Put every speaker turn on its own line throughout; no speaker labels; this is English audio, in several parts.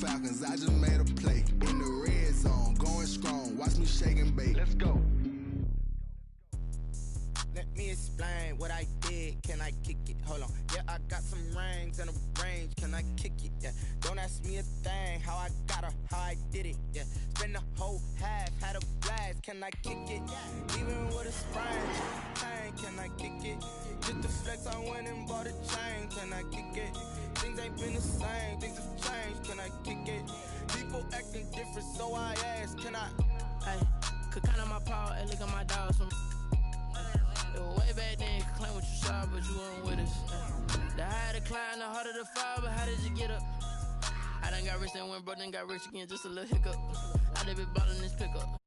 Falcons, I just made a play. In the red zone, going strong. Watch me shake and bake. Let's go.
Let me explain what I did. Can I kick it? Hold on. Yeah, I got some rings and a range. Can I kick it? Yeah. Don't ask me a thing. How I got her, how I did it. Yeah. Spend the whole half, had a blast. Can I kick it? Even with a sprain. Can I kick it? Just the flex, I went and bought a chain. Can I kick it? Things ain't been the same. Things have changed. Can I kick it? People acting different, so I ask. Can I?
Hey, could count on my power and look at my dogs from. Way back then, you could claim what you saw, but you weren't with us. The higher the climb, the harder the fall, but how did you get up? I done got rich, then went broke, then got rich again, just a little hiccup. I done been ballin' this pickup.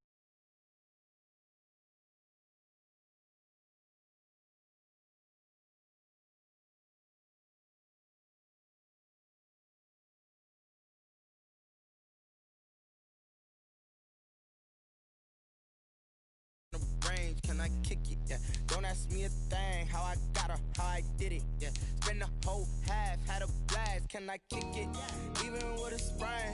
Can I kick it? Yeah. Don't ask me a thing. How I got her, how I did it. Yeah. Spend the whole half, had a blast. Can I kick it? Even with a sprain.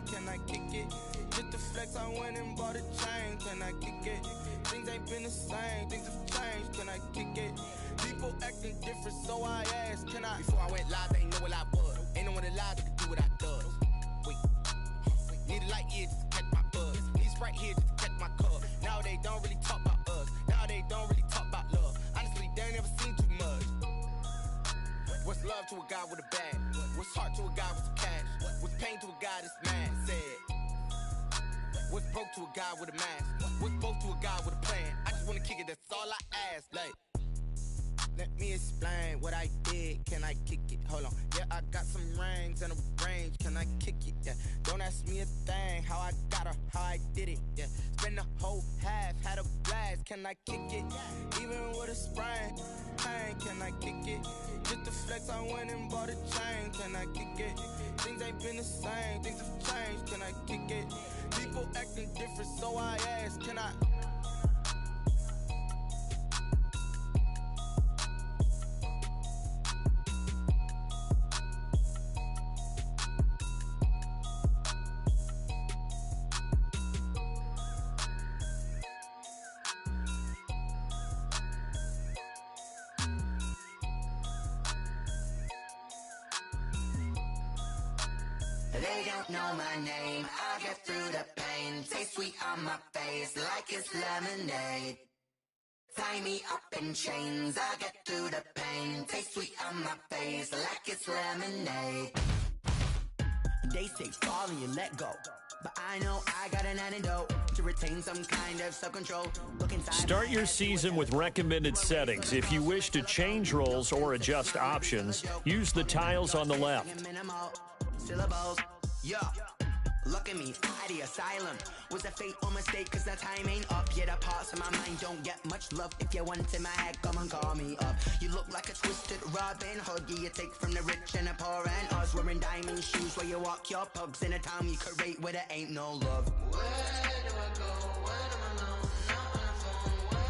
Can I kick it? Just the flex, I went and bought a chain. Can I kick it? Things ain't been the same. Things have changed. Can I kick it? People acting different, so I ask. Can I? Before I went live, they ain't know what I was. Ain't no one alive that could do what I does. Wait. Need a light year just to catch my buzz. Need Sprite here just to catch my cup. Now they don't really talk about us. Now they don't really talk about love. Honestly, they ain't never seen too much. What's love to a guy with a bag? What's heart to a guy with some cash? What's pain to a guy that's mad? Said. What's broke to a guy with a mask? What's both to a guy with a plan? I just wanna kick it, that's all I ask. Like, let me explain what I did. Can I kick it? Hold on. Yeah, I got some rings and a range. Can I kick it? Yeah. Don't ask me a thing. How I got her, how I did it. Yeah. Spend the whole half, had a blast. Can I kick it? Even with a sprain. Can I kick it? Just the flex, I went and bought a chain. Can I kick it? Things ain't been the same. Things have changed. Can I kick it? People acting different, so I ask. Can I?
They don't know my name, I get through the pain. Taste sweet on my face like it's lemonade. Tie me up in chains, I get through the pain. Taste sweet on my face like it's lemonade. They say fall and you let go, but I know I got an antidote to retain some kind of self-control.
Start your season with recommended settings. If you wish to change roles or adjust options, use the tiles on the left.
Syllables, yeah. Look at me, I the asylum. Was a fate or mistake, cause the time ain't up. Yet the parts of my mind don't get much love. If you want in my head, come and call me up. You look like a twisted Robin Hood. Yeah, you take from the rich and the poor and us. Wearing diamond shoes where you walk your pugs. In a town you create where there ain't no love. Where do I go? Where do I know? Not on the phone. When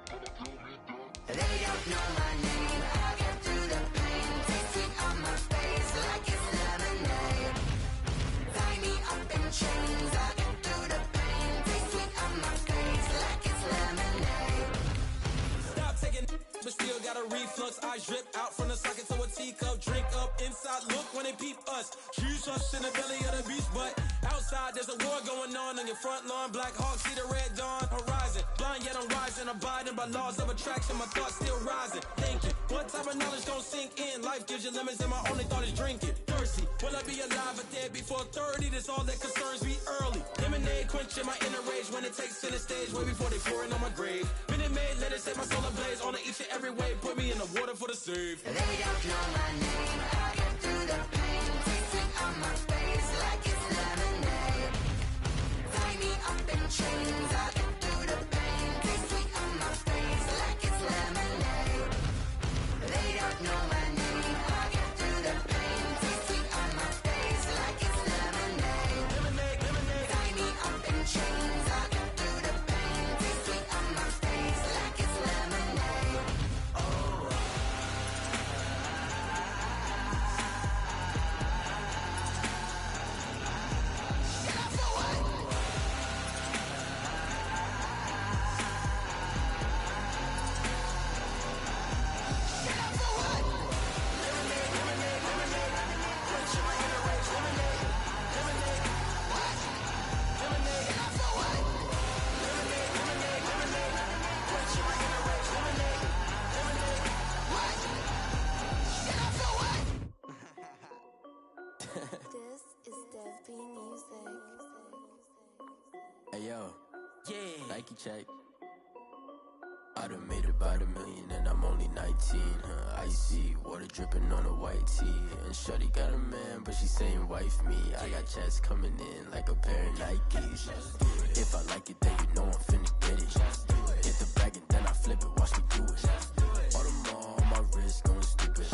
I'm on my own. They don't know my name. I get through the pain. Taste sweet on my face like it's lemonade. Tie me up in chains. I get through the pain. Taste sweet on my face like it's lemonade.
Stop taking, but still got a reflux. Eyes drip out from the socket to a teacup. Drink up inside. Look when they peep us. Huge us in the belly of the beast, but outside there's a war going on your front lawn. Black Hawk see the red dawn horizon. Blind yet I'm rising, abiding by laws of attraction. My thoughts still rising. Thinking, what type of knowledge gon' sink in? Life gives you lemons, and my only thought is drinking. Thirsty, will I be alive or dead before 30? That's all that concerns me early. Lemonade quenching my inner rage when it takes center stage, way before they pour it on my grave. Minute Maid, let it set my soul ablaze on each and every way. Put me in the water for the save.
They don't know my name. I get through the pain. Taste sweet on my face like it's lemonade. Tie me up in chains. I get through the pain. Taste sweet on my face like it's lemonade. They don't know my name. I get through the pain. Taste sweet on my face like it's lemonade.
Lemonade, lemonade.
Tie me up in chains. I get through the pain. Taste sweet on my face like it's lemonade. Oh.
This is Dev B Music.
Hey yo, yeah, Nike check. I done made about $1 million and I'm only 19. Icy water dripping on a white tee. And shorty got a man, but she saying wife me. I got checks coming in like a pair of Nikes. If I like it, then you know I'm finna get it. Get the bag and then I flip it, watch me do it. All them on my wrist going stupid.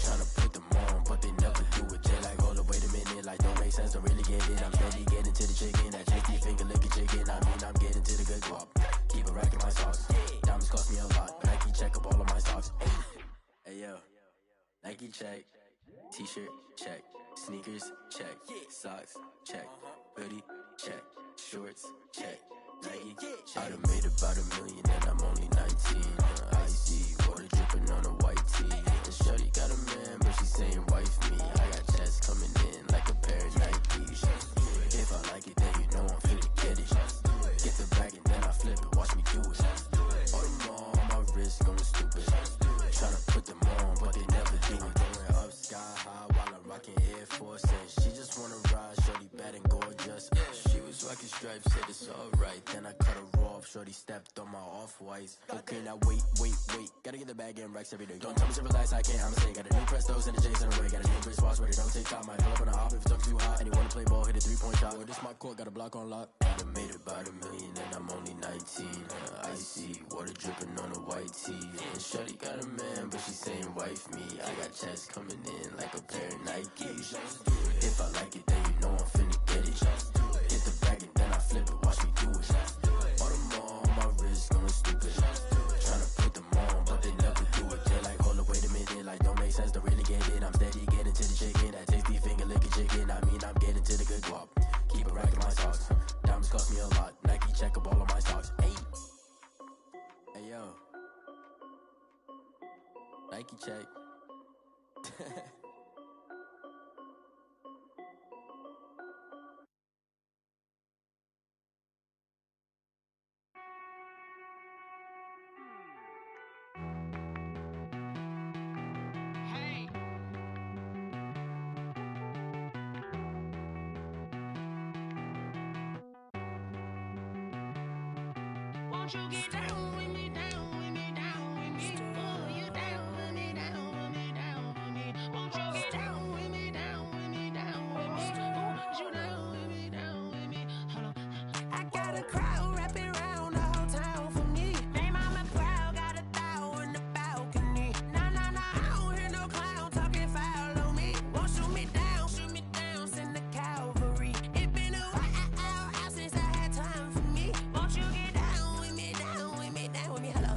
Tryna put them on, but they never do it. They like, hold up, wait a minute, like don't make sense, don't really get it. I'm steady getting to the chicken, that chicky finger licking chicken. I mean, I'm getting to the good guap. Keep a rack in my socks. Diamonds cost me a lot. Nike check up all of my stocks. Hey yo, Nike check. T-shirt check. Sneakers check. Socks check. Hoodie check. Shorts check. Nike I done made about $1 million and I'm only 19. Icy water dripping on a white tee. And shorty got a man, but she saying wife me. I got checks coming in like a pair of Nikes. If I like it, then you know I'm finna get it. Get the bag and then I flip it, watch me do it. All them on my wrist going stupid. Tryna put them on, but they never do it. Going up sky high while I'm rocking Air Force. And she just wanna ride, shorty bad and gorgeous. She was rocking stripes, said it's alright. Then I cut her off, shorty stepped on my off-whites. Okay, now wait. Gotta get the bag and racks every day. Don't tell me to relax, I can't, I'ma say. Got a new Prestos and the J's in the way. Got a new wristwatch, but it don't take time. I pull up on a hop if it's up too hot. And you wanna play ball, hit a 3-point shot. Or this my court, got a block on lock. I done made about $1 million and I'm only 19. Icy water dripping on a white tee. And shorty got a man, but she saying wife me. I got checks coming in like a pair of Nikes. If I like it, then you know I'm finna get it. Get the bag and then I flip it, watch me do it. All them on my wrist going stupid. Tryna put them on, but they never do it. They like, hold up, wait a minute, like don't make sense, don't really get it. I'm steady getting to the chicken, that tasty finger licking chicken. I mean, I'm getting to the good guap. Keep a rack in my socks. Diamonds cost me a lot. Nike check up all of my stocks. Hey yo, Nike check.
Won't you get down with me, down with me, down with me? Oh, you down with me, down with me, down with me. Won't you get down with me, down with me, down with me? Oh, you down with me, down with me? Hold on. I got a crowd wrapping around the whole town for me. They mama proud, got a thou on the balcony. Nah, I don't hear no clown talking foul on me. Won't shoot me down, send the cavalry. It been a while since I had time for me. Won't you get down with me, down with me, down with me? Hello.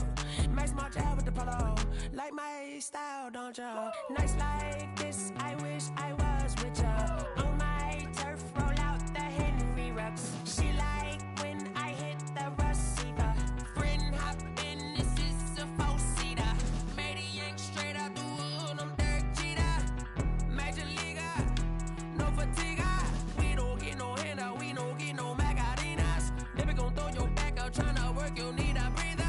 Max March out with the polo. Like my style, don't ya? Nights like this, I wish I was with ya. On my turf, roll out the Henry Rux. She like when I hit the receiver. Friend hop in, this is a four-seater. Made a yank straight out the wood, I'm Derek Jeter. Major leaguer, no fatigue. We don't get no handout, we don't get no Macarinas. Never gon' throw your back out, tryna work, you need a breather.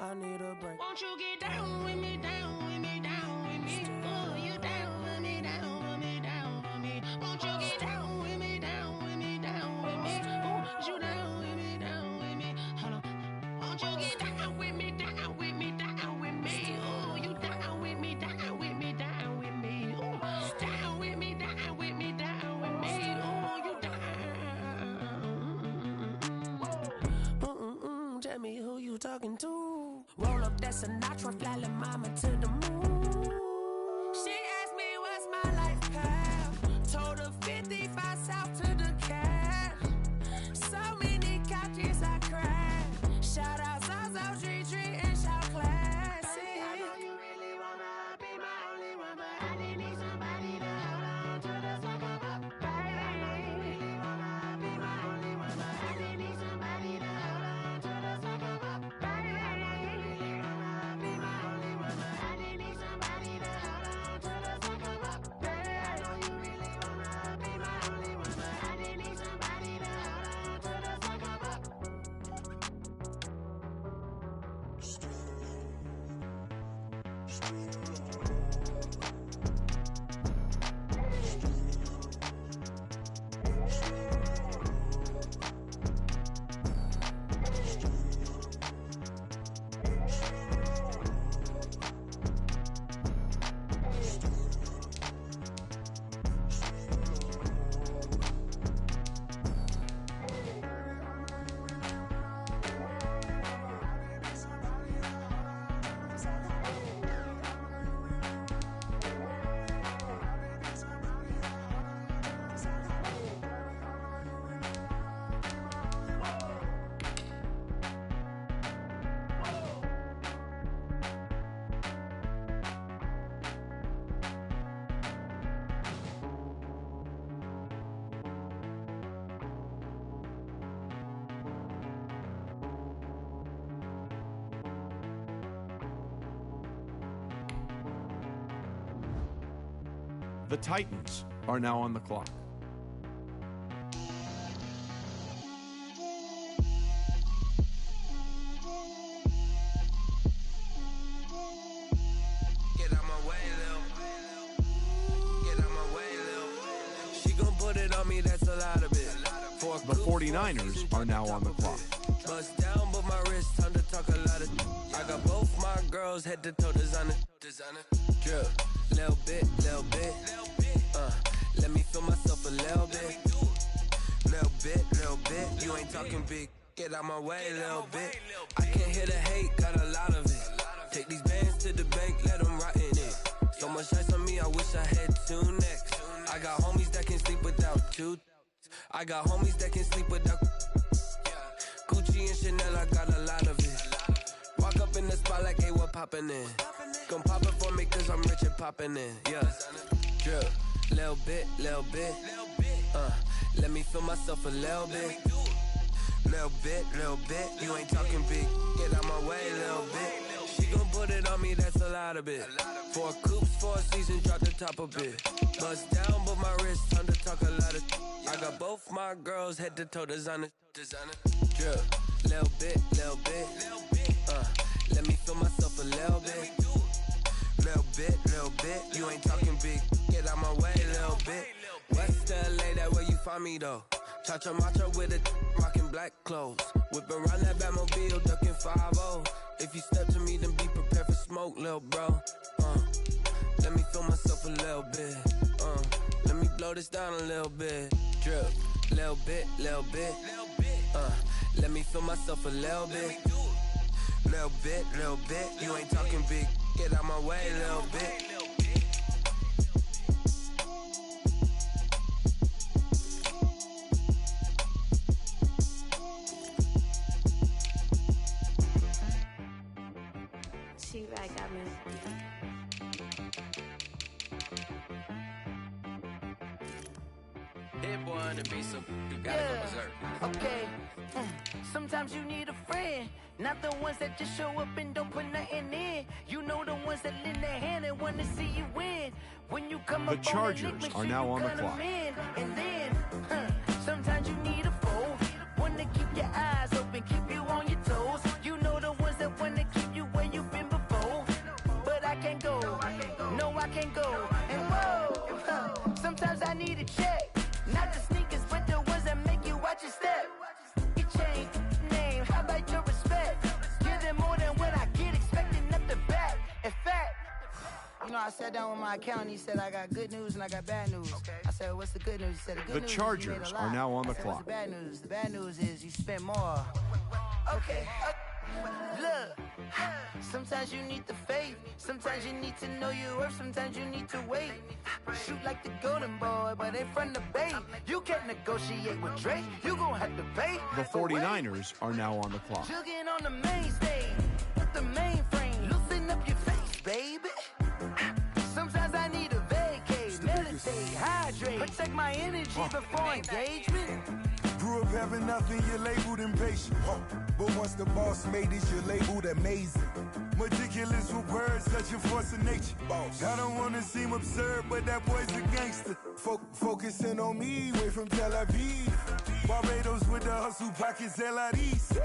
I need a break. Won't you get down with me, down with me, down with me? Oh, you down with me, down with me, down with me? Won't you get down with me, down with me, down with me? Oh, you down with me, down with me? Hold on. Won't you get down with me, down with me, down with me? Oh, you down with me, down with me, down with me? Oh, down with me, down with me, down with me? Oh, you down. Tell me who you talking to. Roll up that Sinatra, fly la mama to the moon. She asked me what's my life path. Told her 55 south to the cash. So many couches I crashed. Shout out Zazo, Tree, and shout classic. I know you really wanna be my only one, but I didn't need somebody to hold on to the sucker up. Baby, I know you really wanna be my only one, but I didn't need somebody to hold on to the sucker up. Baby, I know you really wanna be my only one, but I didn't need somebody to hold on to the sucker up. Baby, I know you really wanna be my only one, but I didn't need somebody to hold on to the sucker up.
The Titans are now on the clock.
Get out my way, Lil. Get out my way, Lil. She gon' put it on me, that's a lot of it.
The 49ers are now on the clock.
Bust down, but my wrist, time to talk a lot of. I got both my girls head to toe designer. Drip, little bit, little bit. Let me feel myself a little bit. Little bit. You ain't talking big. Get out my way, little bit. I can't hear the hate, got a lot of it. Take these bands to the bank, let them rot in it. So much ice on me, I wish I had two necks. I got homies that can sleep without two. I got homies that can sleep without Gucci and Chanel, I got a lot of it. Walk up in the spot like, hey, what poppin' in? Come pop it for me, cause I'm rich and poppin' in. Yeah, drip, little bit. Let me feel myself a little bit. Little bit. You ain't talking big. Get out my way, little bit. She gon' put it on me, that's a lot of it. 4 coops, 4 seasons, drop the top a bit. Bust down, but my wrist, time to talk a lot of. I got both my girls head to toe designer. Drip, little bit. Let me feel myself a little bit. Little bit. You ain't talking big. Get out my way, little bit. West LA, that where you find me though. Chacha macha with it, rocking black clothes. Whipping around that Batmobile, ducking 5-0. If you step to me, then be prepared for smoke, little bro. Let me feel myself a little bit. Let me blow this down a little bit. Drip, little bit. Let me feel myself a little bit. Little bit. You ain't talking big. Get out my way, little bit.
She-Rag got me.
Hit boy on the beat, so you gotta go berserk.
Okay. Sometimes you need a friend, not the ones that just show up and don't put nothing in. You know the ones that lend their hand and want to see you win. When you come
The
up
Chargers
on the lick,
are now on the clock.
And then, sometimes you need a foe, one to keep your eyes open, keep you on your toes. You know the ones that want to keep you where you've been before. But I can't go, no I can't go. And whoa, sometimes I need a check. Not the sneakers, but the ones that make you watch your step. You change name, how about your respect? Give them more than what I get, expecting nothing back. In fact, you know, I sat down with my accountant, he said I got good news and I got bad news. I said, what's the good news? He said, the good news
Chargers
is you made a lot.
are now on the
I said,
clock.
What's the bad news? The bad news is you spent more. Okay. Look, sometimes you need the faith, sometimes you need to know your worth, sometimes you need to wait. Shoot like the golden boy, but in front of the bay. You can't negotiate with Drake, you gon' have to pay.
The 49ers are now on the clock.
Jugging on the main stage, with the mainframe, loosen up your face, baby. Sometimes I need a vacate, meditate, hydrate, protect my energy before engagement.
Grew up having nothing, you're labeled impatient. But once the boss made it, you're labeled amazing. Meticulous with words, such a force of nature. I don't wanna seem absurd, but that boy's a gangster. Focusing on me, way from Tel Aviv. Barbados with the hustle pockets, LIDs.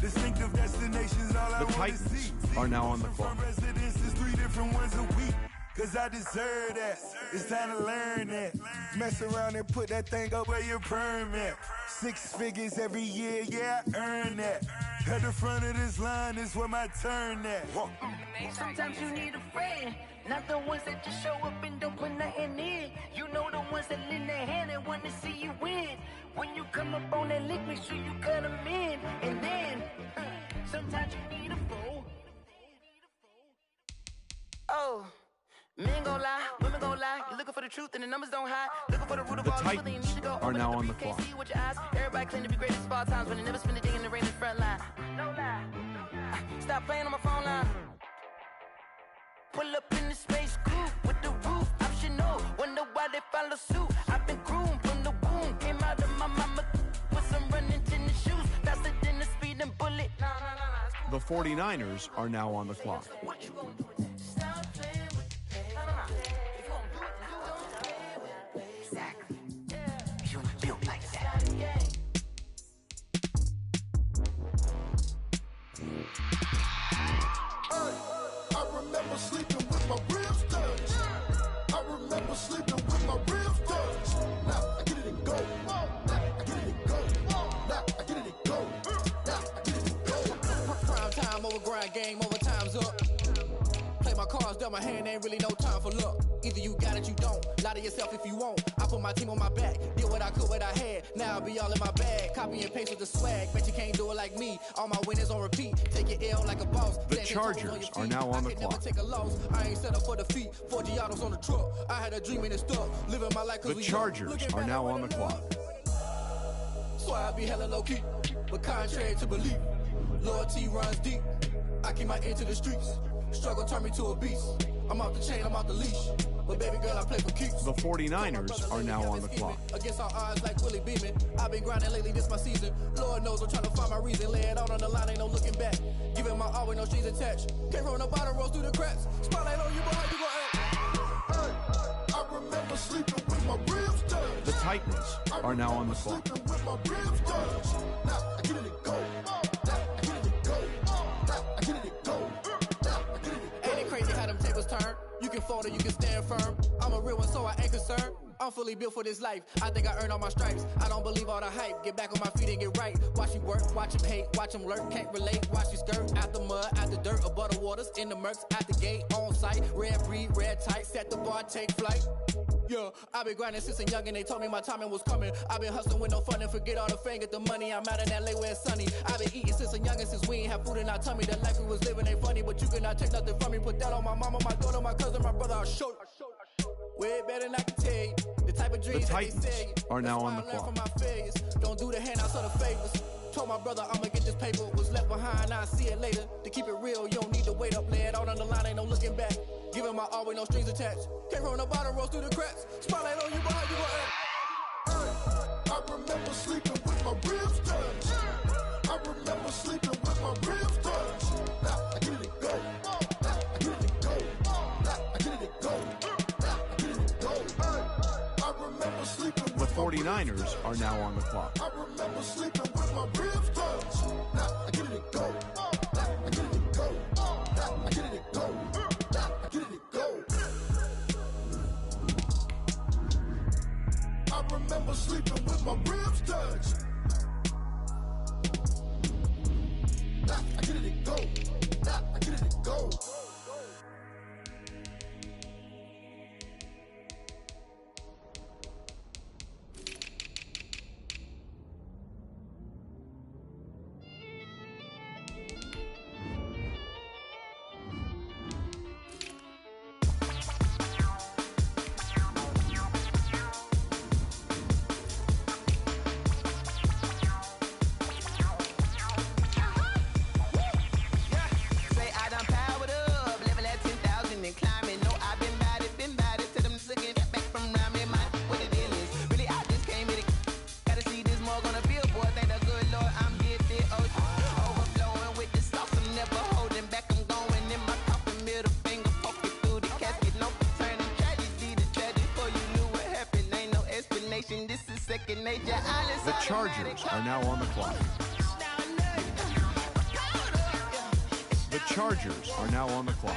Distinctive destinations, all I wanna see.
The Titans are now on the clock.
Residences, 3 different ones a week. Cause I deserve that. It's time to learn that. Mess around and put that thing up where your perm at. 6 figures every year, yeah, I earn that. At the front of this line is where my turn at.
Sometimes you need a friend, not the ones that just show up and don't put nothing in. You know the ones that lend their hand and want to see you win. When you come up on that lick, make sure you cut them in. And then, sometimes you need a fool. Oh. Men gon' lie, women gon' lie. You're looking for the truth and the numbers don't hide. Looking for the root of all evil, then you need to go
are now on the clock.
Can't see with your eyes. Everybody claim to be greatest of all times, but they never spend a day in the rain in the front line. No lie. Stop playing on my phone line. Pull up in the space coupe with the roof optional. Wonder why they follow suit. I've been groomed from the womb. Came out of my mama with some running tennis shoes. Faster than the speeding bullet.
The 49ers are now on the clock.
What you gonna do with that? Stop playing with
dealt my hand, ain't really no time for luck. Either you got it, you don't. Lie to yourself if you won't. I put my team on my back, did what I could, what I had. Now I'll be all in my bag. Copy and paste with the swag. Bet you can't do it like me. All my winners on repeat. Take your L like a boss.
The Chargers are now on the clock.
Never take a loss. I ain't set up for defeat. 4 Giottos on the truck. I had a dream and it stuck. Living my life cause
The Chargers are now on the clock.
So I be hella low key, but contrary to belief, loyalty runs deep. I keep my ear to the streets. Struggle turned me to a beast. I'm off the chain, I'm off the leash. But baby girl, I play for keeps.
The 49ers are now on the clock.
Against all odds like Willie Beeman. I've been grinding lately, this my season. Lord knows I'm trying to find my reason. Lay it out on the line, ain't no looking back. Giving my all with no strings attached. Came from the bottom, rose through the cracks. Spotlight on you, boy, how you gon' act?
Hey, I remember sleeping with my ribs touched.
The Titans are now on the clock.
Sleeping with my ribs touched. Now I get it and go. Now I get it and go. Now I get it and go. Now I get it and go.
Ain't it crazy how them tables turn? You can fold or you can stand firm. I'm a real one, so I ain't concerned. I'm fully built for this life. I think I earned all my stripes. I don't believe all the hype. Get back on my feet and get right. Watch you work, watch him hate, watch him lurk. Can't relate, watch you skirt. Out the mud, out the dirt, above the waters, in the murks, out the gate, on site. Red breed, red tight, set the bar, take flight. Yeah, I been grinding since a youngin', they told me my timing was coming. I been hustling with no fun and forget all the fame, get the money. I'm out in LA where it's sunny. I been eating since a youngin', since we ain't have food in our tummy. The life we was living ain't funny, but you cannot take nothing from me. Put that on my mama, my daughter, my cousin, my brother, I'll show you. Way better than I can tell you. The type of dreams
The
that they
Titans
say.
are now on the
That's why I learned
clock.
from my failures. Don't do the handouts or the favors. Told my brother I'ma get this paper. Was left behind, I'll see it later. To keep it real, you don't need to wait up. Lay it out on the line, ain't no looking back. Giving my all with no strings attached. Came from the bottom, rose through the cracks. Spotlight on you, boy, how you gon' act?
Hey, I remember sleeping with my ribs touched. I remember sleeping with my ribs touched. Now I get it and go. Now I get it and go. Now I get it and go. Now I get it and go. Hey, I remember sleeping with
The 49ers are now on the clock.
I remember sleeping with my ribs touched. Now I get it and go. Now I get it and go. Now I get it and go. Now I get it and go. I remember sleeping with my ribs touched. Now I get it and go. Now I get it and go.
The Chargers are now on the clock. The Chargers are now on the clock.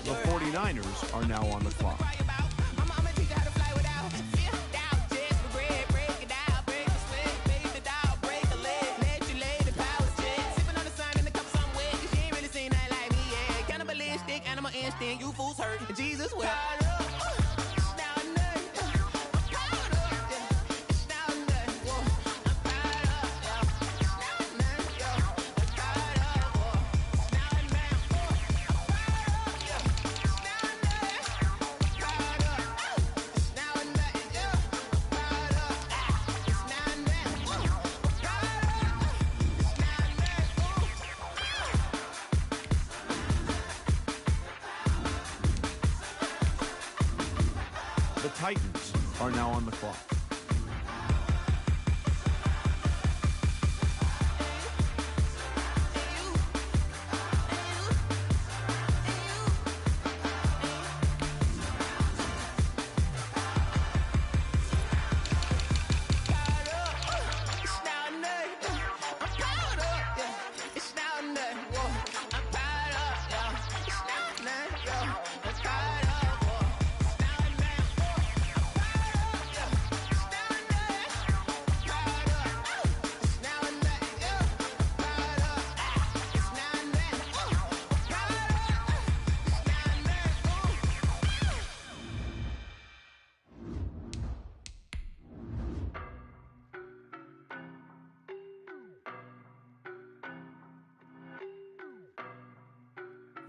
The 49ers are now on the clock.
You fools hurt. Jesus will.
The Titans are now on the clock.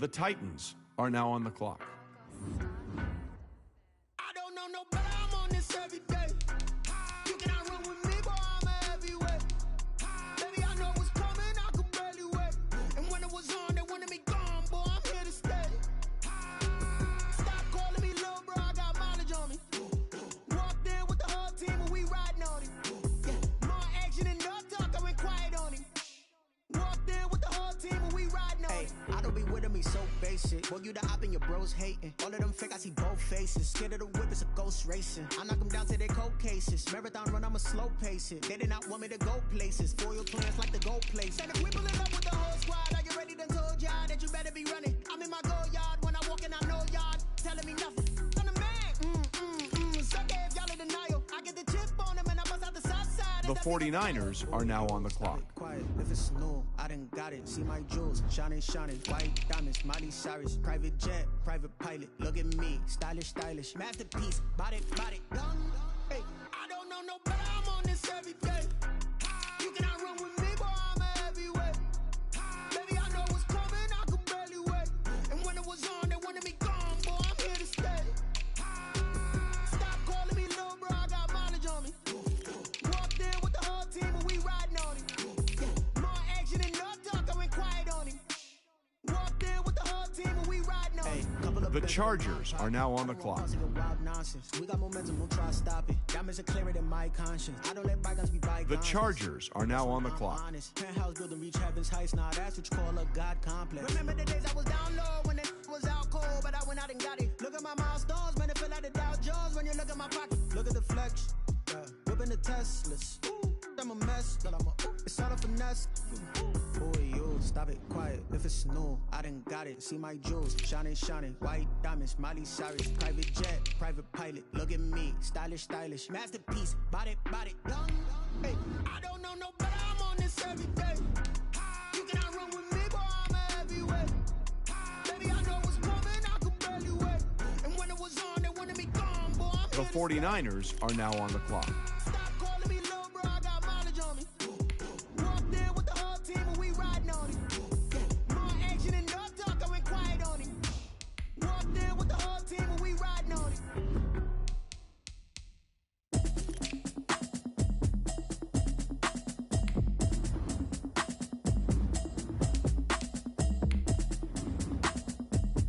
The Titans are now on the clock.
I don't know no better, I'm on this every day. You cannot run with me, boy, I'm a heavyweight. Baby, I know what's coming, I could barely wait. And when it was on, they wanted me gone, boy, I'm here to stay. Stop calling me little bro, I got mileage on me. Walked in with the whole team and we riding on him. Yeah, more action and no talk, I went quiet on him. Walked in with the whole team and we riding on him.
I don't be with me so basic. Boy, you the op and your bros hating. All of them fake, I see both faces. Scared of the whip, it's a ghost racing. I knock them down to their cold cases. Marathon run, I'ma slow pace it. They did not want me to go places. Foil plans like the gold place. And if we pulling up with the whole squad, are you ready? Done told y'all that you better be running. I'm in my go yard. When I walk in, I know y'all telling me nothing. I'm the man. Suck it if y'all in denial. I get the chip on them and I bust out the south side.
The 49ers are now on the clock.
Quiet, if it's new, I done got it. See my jewels, shining, white diamonds, Miley Cyrus, private jet, private pilot. Look at me, stylish, masterpiece, body, done. Hey,
I don't know no better, I'm on this every day. You cannot run with me, boy, I'm a heavyweight. Baby, I know what's coming, I could barely wait. And when it was on, they wanted me gone, boy, I'm here to stay. Stop calling me little bro, I got mileage on me. Walked in with the whole team and we riding on him. Yeah, more action and no talk, I went quiet on him. Walked in with the whole team and we riding on him.
The Chargers are now on the clock.
We got momentum, we'll try to stop it. Diamonds are clearer than my conscience. I don't let bygones be bygones.
The Chargers are now on the clock.
Penthouse building, reach heaven's heights. Now that's what you call a God complex. Remember the days I was down low when it was out cold, but I went out and got it. Look at my milestones, man, it feel like the Dow Jones when you look at my pocket. Look at the flex, whipping the Teslas. I'm a mess, but it's all a finesse. Boy, you stop it, quiet. If it's new, I done got it. See my jewels, shining, white diamonds, Miley Cyrus, private jet, private pilot. Look at me, stylish, masterpiece, body, done. Hey,
I don't know no better, I'm on this every day. You cannot run with me, boy, I'm a heavyweight. Baby, I know what's coming, I could barely wait. And when it was on, they wanted me gone, boy, I'm
The 49ers are now on the clock.
Stop calling me little bro, I got mileage on me. Walked in with the whole team and we riding on him. Yeah, more action and no talk, I went quiet on him. Walked in with the whole team and we riding on him.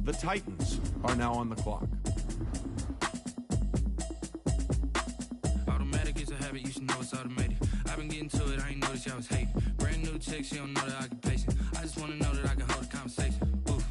The Titans are now on the clock.
Automatic is a habit, you should know it's automated. I've been getting to it, I ain't noticed y'all was hating. Brand new chick, she don't know that I can pace it. I just wanna know that I can hold a conversation. Oof,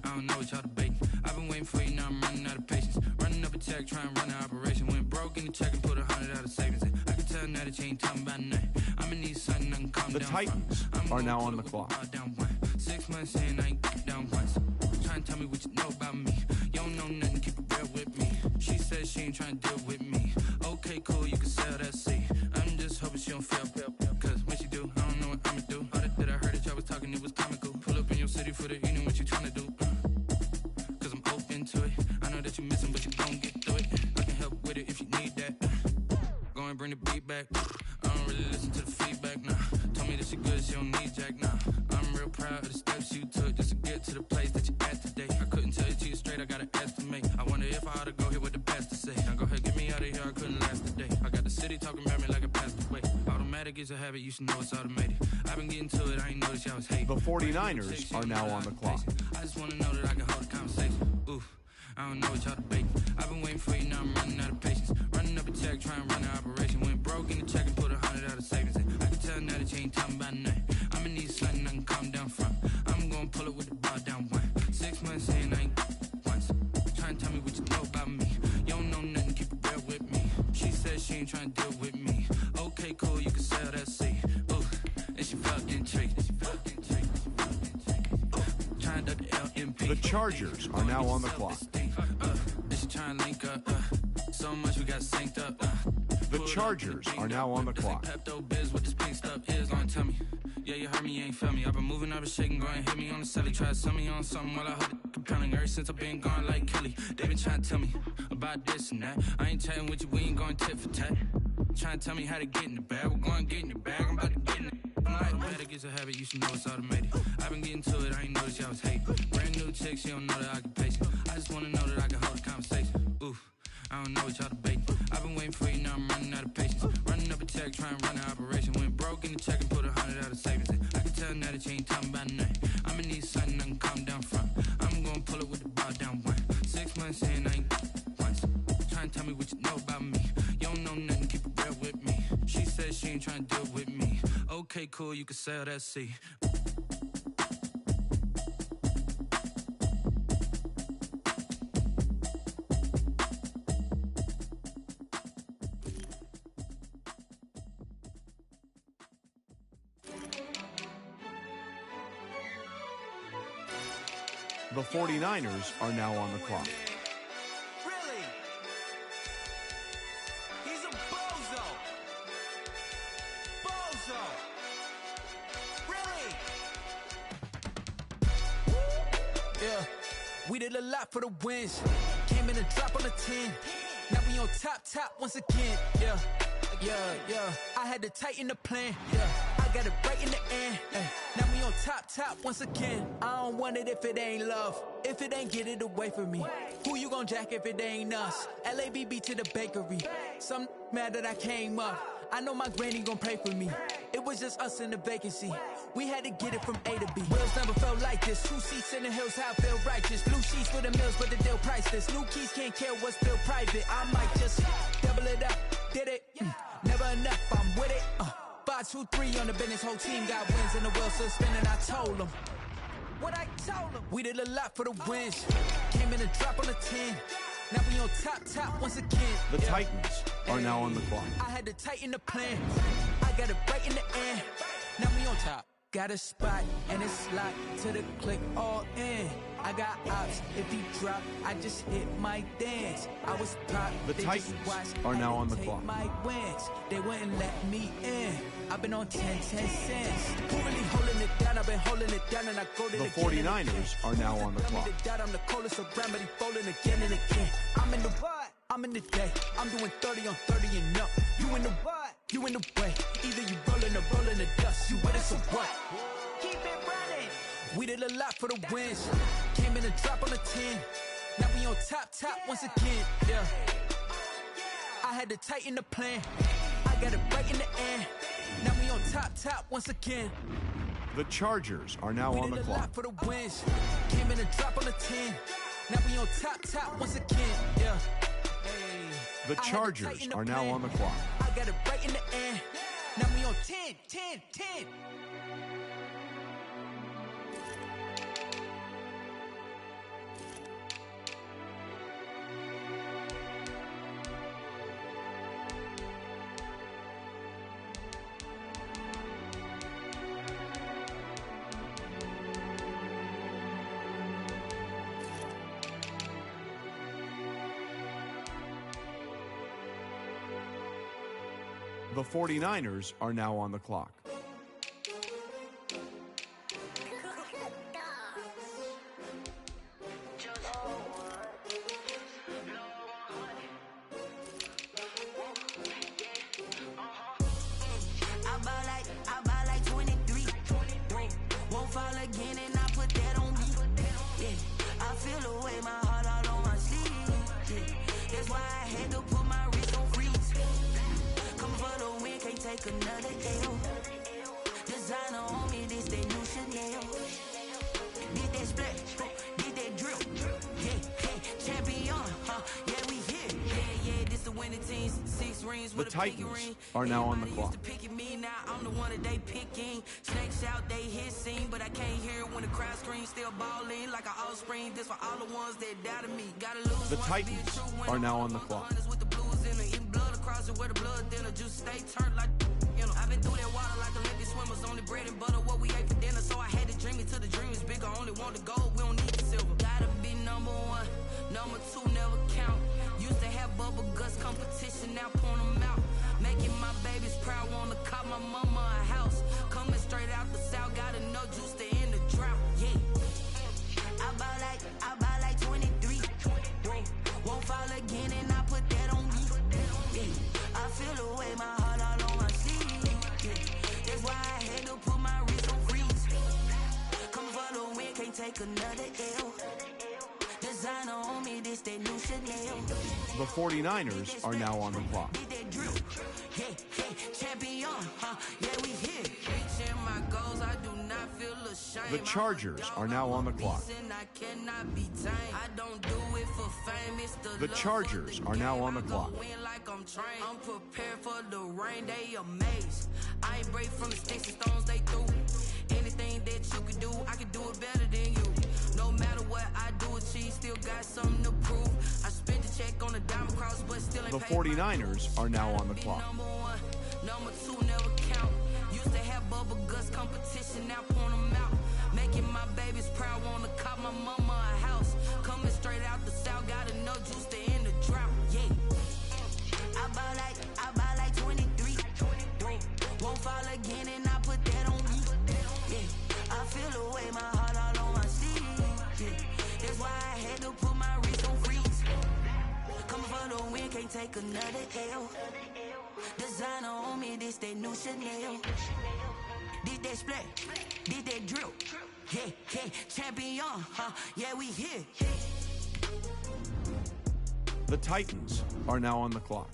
I don't know what y'all debating. I've been waiting for you, now I'm running out of patience. Running up a check, trying to run an operation. Went broke in the check and put 100 out of savings in. I can tell now that you ain't talking about nothing. I'ma need something I can calm
The
down.
Titans are now on the clock.
Down 6 months in, I ain't down once. Trying to tell me what you know about me. You don't know nothing, keep it real with me. She said she ain't trying to deal with me. Okay, cool, you can sell that seat. I'm just hoping she don't fail. Cause when she do, I don't know what I'ma do. All that I heard that y'all was talking, it was comical. Pull up in your city for the evening, what you trying to do? Cause I'm open to it. I know that you're missing, but you gon' get through it. I can help with it if you need that. Go and bring the beat back. I don't really listen to the feedback, nah. Told me that she good, she don't need jack, nah. I'm real proud of the steps you took just to get to the place that you at today. I couldn't tell you to you straight, I gotta estimate. I wonder if I ought to go here with the best to say. Now go ahead, get me out of here, I couldn't last a day. I got the city talking about me like I passed away. Automatic is a habit, you should know it's automated. I've been getting to it, I ain't noticed y'all was hating.
The 49ers are now on the clock.
I just wanna know that I can hold a conversation. Oof, I don't know what y'all debating. I've been waiting for you, now I'm running out of patience. Running up a check, trying to run an operation. Went broke in the check and put 100 out of savings in. I can tell now that you ain't talking about nothing. I'ma need something I can calm down from. I'm gonna pull it with the bar down 6 months in, I ain't once. Trying to tell me what you know about me. You don't know nothing, keep it real with me. She said she ain't trying to deal with me. Okay, cool, you can sell that seat. Ooh, and she fucking trick. Trying to duck the LMP.
The Chargers are now on the clock.
And she trying to link up. So much we got synced up.
The Chargers are now on the clock.
Pepto Biz, what this pink stuff is, gonna tell me. Yeah, you heard me, you ain't feel me. I've been moving, I've been shaking, go and hit me on the celly. Try to sell me on something while I hold it compelling. Ever since I've been gone like Kelly, they been trying to tell me about this and that. I ain't chatting with you, we ain't going tit for tat. Trying to tell me how to get in the bag, we're going to get in the bag, I'm about to get in it. I'm better get a habit, you should know it's automated. I've been getting to it, I ain't noticed y'all was hating. Brand new chick, she don't know that I can pace it. I just wanna know that I can hold a conversation. Oof, I don't know what y'all debating. I've been waiting for you, now I'm running out of patience. Running up a check, trying to run an operation. Went broke in the check and put 100 out of savings. I can tell now that you ain't talking about nothing. I'ma need something I can calm down from. I'm gonna pull it with the ball down one. 6 months in, I ain't once. Trying to tell me what you know about me. You don't know nothing, keep it real with me. She said she ain't trying to deal with me. Okay, cool, you can sell that seat.
The 49ers are now on the clock.
Really? He's a bozo. Bozo. Really?
Yeah, we did a lot for the wins. Came in a drop on the 10. Now we on top once again. Yeah. I had to tighten the plan. Yeah, I got it right in the end. Now we on top once again. I don't want it if it ain't love. If it ain't, get it away from me. Who you gon' jack if it ain't us? LABB to the bakery. Some mad that I came up. I know my granny gon' pray for me. It was just us in the vacancy. We had to get it from A to B. Wheels never felt like this. 2 seats in the hills, how I feel righteous. Blue sheets for the mills, but the deal priceless. New keys can't care what's still private. I might just double it up. Did it? Never enough, I'm with it. 5, 2, 3 on the business. Whole team got wins and the wheels still spinning. I told them what I told them. We did a lot for the wins. Came in a drop on the 10. Now we on top once again.
The Titans are now on the clock.
I had to tighten the plan. I got it right in the end. Now we on top. Got a spot and it's locked to the click all in. I got ops. If he drop, I just hit my dance. I was pop.
The Titans are now on the clock.
My wins. They wouldn't let me in. I've been on 10 cents. Who really holding it down? I've been holding it down and I go to
the 49ers are now on the clock.
I'm the coldest around, but he folding again and again. I'm in the what? I'm in the day. I'm doing 30 on 30 and up. You in the what? You in the way. Either you rolling or rolling the dust. You with us or what? Keep it running. We did a lot for the wins. Came in a drop on the 10. Now we on top once again. Yeah. I had to tighten the plan. I got it right in the end. Now we on top once again.
The Chargers are now on the clock.
We did a lot for the wins. Came in a drop on the 10. Now we on top once again. Yeah.
The Chargers are now on the clock.
I got it right in the end. Now we on 10.
The 49ers are now on the clock.
I buy like 23. Won't fall again and I put that on me. Yeah, I feel the way my heart all on my sleeve. Yeah, that's why I had to put my wrist on freeze. Come for the win, can't take another L. Designer on me, this that new Chanel. Did that splash, did that drip. Yeah, champion, yeah, we here. Yeah, this the winning team. 6 rings with
The
a pinky
Titans
ring.
are now on the
Everybody
clock.
used to pick at me, now I'm the one that they picking. Snakes out, they hit scene, but I can't hear it when the crowd screams. Still balling like an offspring. This for all the ones that doubted me. Gotta lose.
The Titans are now on the clock.
With the blues in it, eating blood across it, where the blood then the juice stay turned like. You know, I've been through that water like Olympic swimmers. Only bread and butter, what we ate for dinner. So I had to dream it till the dream is bigger. Only want the gold, we don't need the silver. Gotta be number 1, number 2 never count. Used to have bubble guts competition, now point them out. Making my babies proud, wanna cop my mama a house. Coming straight out the south, got enough juice to end the drought. Yeah, I buy like 23. Won't fall again and I put that on me. Yeah, I feel the way my heart all on my sleeve. Yeah, that's why I had to take another L. Designer on me, this that new Chanel.
The 49ers are now on the clock.
Yeah, champion, yeah, we here. Reaching my goals, I do not feel ashamed.
The Chargers are now on the clock.
I cannot be tamed. I don't do it for fame, it's
The Chargers are now on the clock.
I'm prepared for the rain, they amazed. I ain't break from the sticks and stones they threw. Anything that you can do, I can do it better than you. No matter what I do, achieve, still got something to prove. I spent the check on the diamond cross, but still ain't
The 49ers are now on the clock.
Number one, number two never count. Used to have bubble guts competition, now point them out. Making my babies proud, wanna cop my mama a house. Coming straight out the south, got enough juice to end the drought. Yeah, I buy like 23. Won't fall again, and I put that on me. Yeah, I feel away, my heart all on my sleeve. Yeah, that's why I had to put my wrist on freeze. Coming for the win, can't take another L. Designer on me, this that new Chanel. Did that splat, did that drill. Yeah, champion, yeah, we here.
The Titans are now on the clock.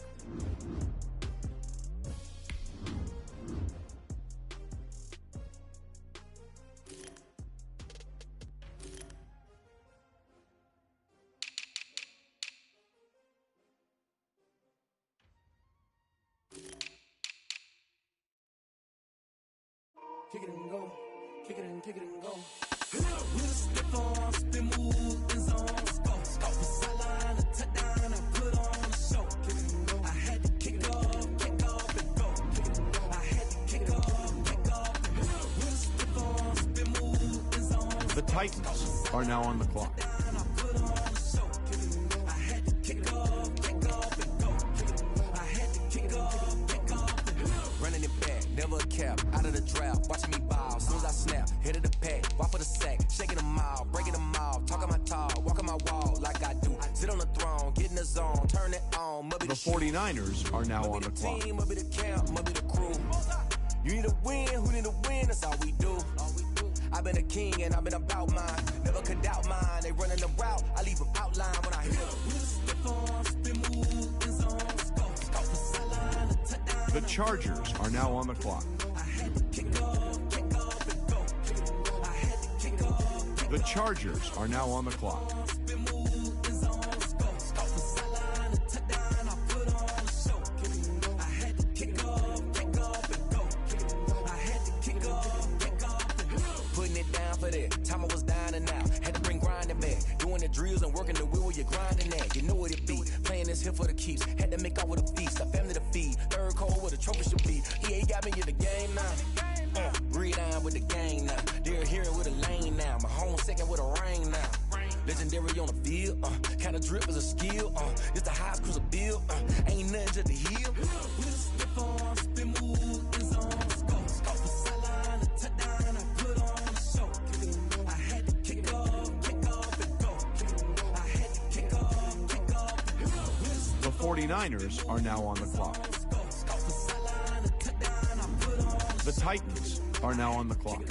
Kick it and go, kick it and go. With a stiff on, spin move, in zone, go. Off the sideline, a touchdown, I put on a show. Kick it and go. I had to kick off and go. Kick it and go. I had to kick off and go. With a stiff on, spin move, in zone.
The Titans are now on the clock.
Never a cap, out of the draft, watching me ball. Soon as I snap, hit of the pack, walk for the sack, shaking them all, breaking them all, talking my talk, walking my wall like I do. Sit on the throne, get in the zone, turn it on.
The 49ers are now on the clock.
Team, be the camp, be the crew. You need a win, who need a win? That's all we do. I've been a king and I've been about mine. Never could doubt mine. They running the route, I leave them outline when I hit them.
The Chargers are now on the clock. The Chargers are now on the clock.
Putting it down for that. Time I was down and out. Had to bring grinding back. Doing the drills and working the wheel where you're grinding at. You know what it be. Playing this here for the keeps. Had to make off with a feast. A family to feed. Third cold with a trophy should be. EA got me in the game now. Breathe down with the game now. They're here with a lane now. My home second with a rain now. Legendary on the field. Kind of drip is a skill. It's the highest cruiser bill. Ain't nothing just to heal. With a step on, spin move, in zone, go. Off the sideline, a touchdown, I put on a show. I had to kick off and go. I had to kick off and go.
The 49ers are now on the clock. The Titans are now on the clock.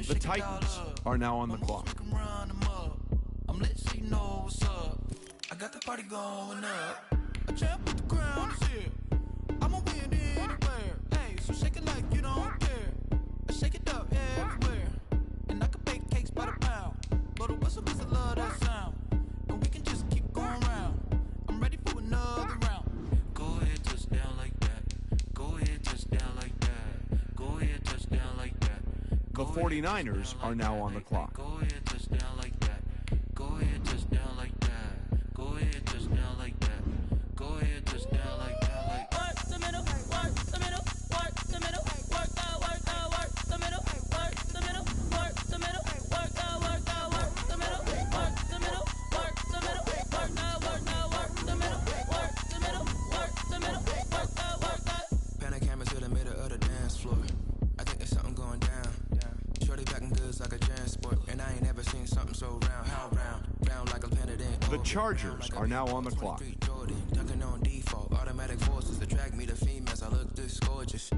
The Titans are now on the clock.
I'm lit, so you know what's up. I got the party going up. A champ with the crown is here. I'ma win anywhere. Hey, so shake it like you don't care. I shake it up everywhere. And I can bake cakes by the pound. But a whistle 'cause I love that sound. And we can just keep going round. I'm ready for another round. Go ahead, touch down like that.
The 49ers are now on the clock.
Go ahead, touchdown like that. Go ahead, touchdown like that. Go ahead, touchdown like that. Go ahead, touchdown like that. Like
work the middle, work the middle, work the middle, work the middle, work the middle, work the middle, work the middle, work the middle, work the middle, work the middle, work the middle, work the middle, work the middle, work the.
Pan the camera to the middle of the dance floor. I think there's something going down. Shorty packing goods like a transport, and I ain't never seen something so round. How round like a planet in.
The Chargers are now on the clock.
Dunking on default, automatic forces attract me to females. I look this gorgeous.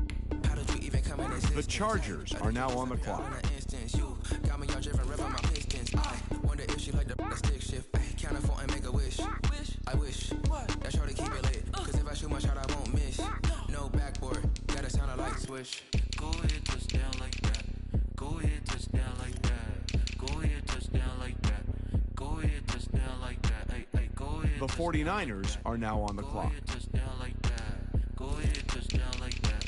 How did you even come in this?
The Chargers are now on the clock.
You got me all driven, revving my pistons. I wonder if she like the stick shift. Count it for and make a wish. I wish that shorty keep it lit. Cause if I shoot my shot, I won't miss. No backboard, gotta sound a light switch.
go ahead, touchdown like that. Go ahead, touchdown like that. Go ahead, touchdown like that. Go ahead, touchdown like that. Hey, go ahead.
The 49ers are now on the clock.
Go ahead, touchdown like that. Go ahead, touchdown like that.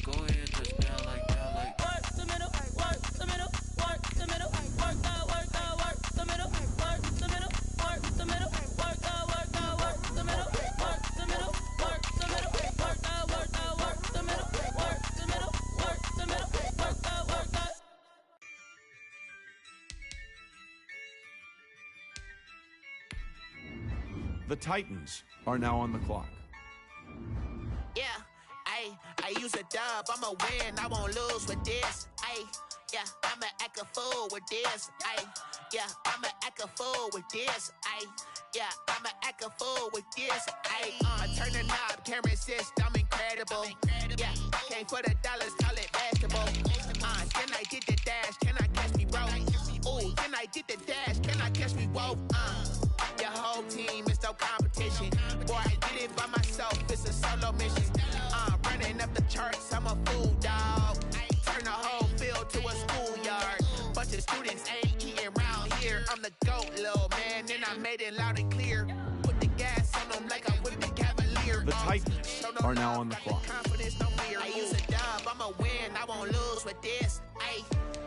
Go ahead, touchdown like that. Like
work the middle, work the middle, work the middle, work the middle, work the middle, work the middle, work the middle, work the middle, work the middle, work the middle, work the middle, work the middle, work the middle, work the.
The Titans are now on the clock.
Yeah, I use a dub, I'ma win, I won't lose with this. Yeah, I'ma act a fool with this. Yeah, I'ma act a fool with this. Yeah, I'ma act a fool with this. I turn the knob, can't resist, I'm incredible. Yeah, came for the dollars, call it basketball. Then I did the dash, can I catch me, bro? Ooh, then I did the dash, can I catch me, whoa? Your whole team is no competition. Boy, I did it by myself, it's a solo mission. Running up the charts, I'm a fool, dog. Turn the whole field to a schoolyard. Bunch of students ain't eating around here. I'm the GOAT, little man, and I made it loud and clear. Put the gas on them like I'm with the Cavalier.
The Titans are now on the clock.
Confidence, no fear. I use a dub, I'ma win, I won't lose with this.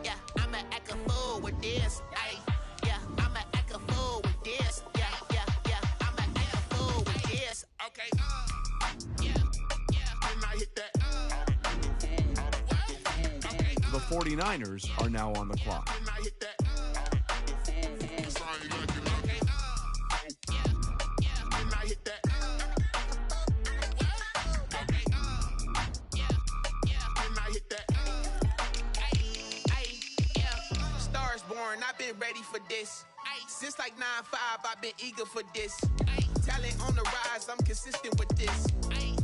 Yeah, I'ma act a fool with this. Yeah, I'ma act a fool with this. Yeah, I'ma act a fool with this. Okay.
The 49ers are now on the clock.
Stars born, I've been ready for this. Since like 9-5, I've been eager for this. Talent on the rise, I'm consistent with this.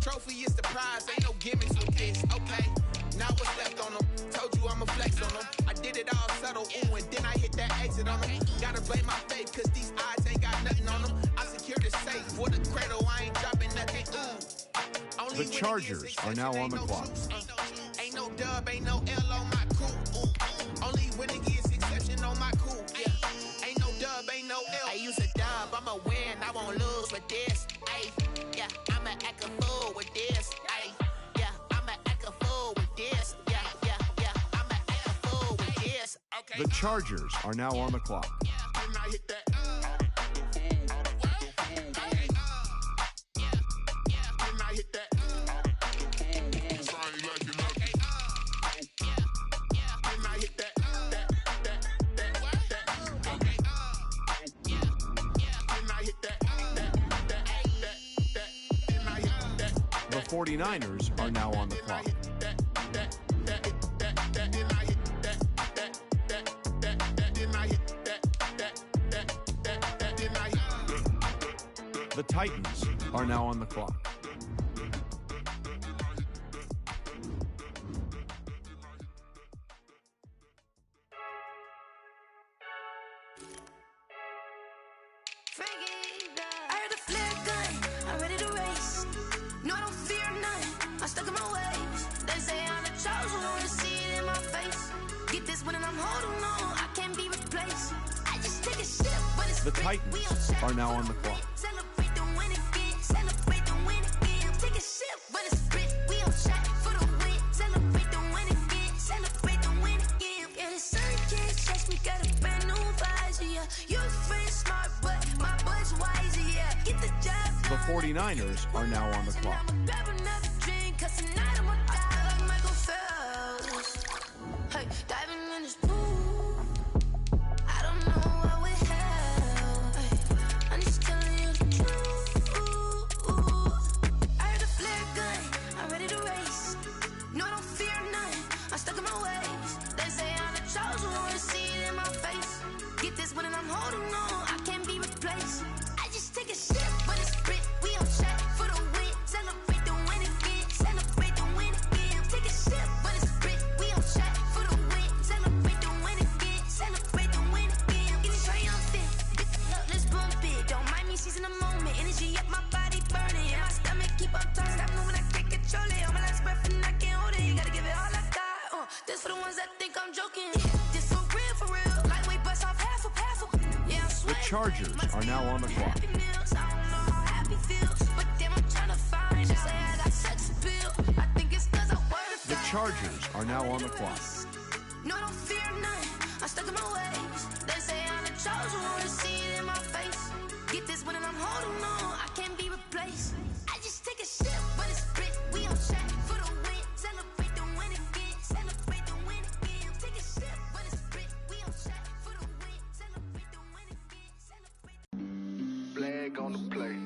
Trophy is the prize, ain't no gimmicks with this. Okay, now what's left on them? Told you I'ma flex on them. I did it all subtle, ooh, and then I hit that exit on them. Gotta blame my faith, cause these eyes ain't got nothing on them. I secure the safe for the cradle, I ain't dropping nothing, ooh. Only
The Chargers are now on the clock.
Ain't no dub, ain't no L on my crew, ooh. Only winning is exception on my crew, yeah. Ain't no dub, ain't no L. I use a dub, I'ma win, I won't lose with this. Yeah, I'ma act a fool with this. Yeah, I'ma act a fool with this. Yeah, I'ma act a fool with this. Okay.
The Chargers are now on the clock. The 49ers are now on the clock. The Titans are now on the clock.
I heard a flare gun, I'm ready to race. No, I don't fear none, I'm stuck in my ways. They say I'm the chosen one, to see it in my face. Get this one and I'm holding on, I can't be replaced. I just take a sip, but it's
The Titans are now on the clock.
Celebrate the win again, celebrate the win again. Take a sip, but it's split, we on shot for the win. Celebrate the win again, celebrate the win again. Yeah, this
The 49ers are now on the clock. The Chargers are now on the clock. The Chargers are now on the clock.
No, I don't fear none. I'm stuck in my ways. They say I'm the chosen one, see it in my face. Get this when I'm holding on, I can't be replaced. I just take a sip, but it's split. We on track for the win. Celebrate the win again. Celebrate the win again. Take a sip, but it's split. We on track for the win. Celebrate the win again. Celebrate.
Flag on the play.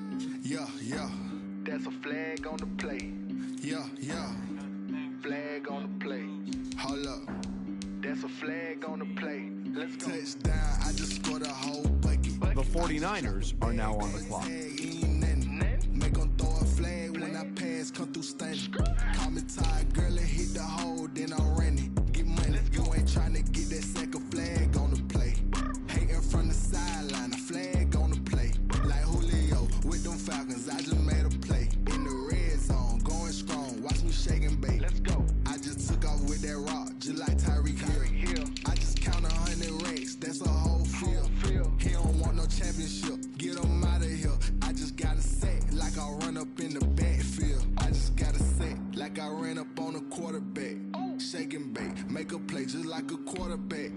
Yeah, yeah.
That's a flag on the play.
Yeah, yeah.
Flag on the play.
Hold up.
That's a flag on the play. Let's go.
Touchdown, I just scored a whole bucket.
The 49ers are now on the clock.
Make them throw a flag when I pass, come through stunning. Call me tired, girl, and hit the hole, then I'm running. Get money, you ain't trying to get that second flag on the play. Hating from the sideline, a flag on the play. Like Julio with them Falcons, I just made a play. In the red zone, going strong, watch me shake and bake.
Let's go.
I just took off with that rock, just like Tyreek Hill. I just count 100 racks, that's a whole field. He don't want no championship, get him out of here. I just got a set, like I run up in the backfield. I just got a set, like I ran up on a quarterback. Shake and bake, make a play just like a quarterback.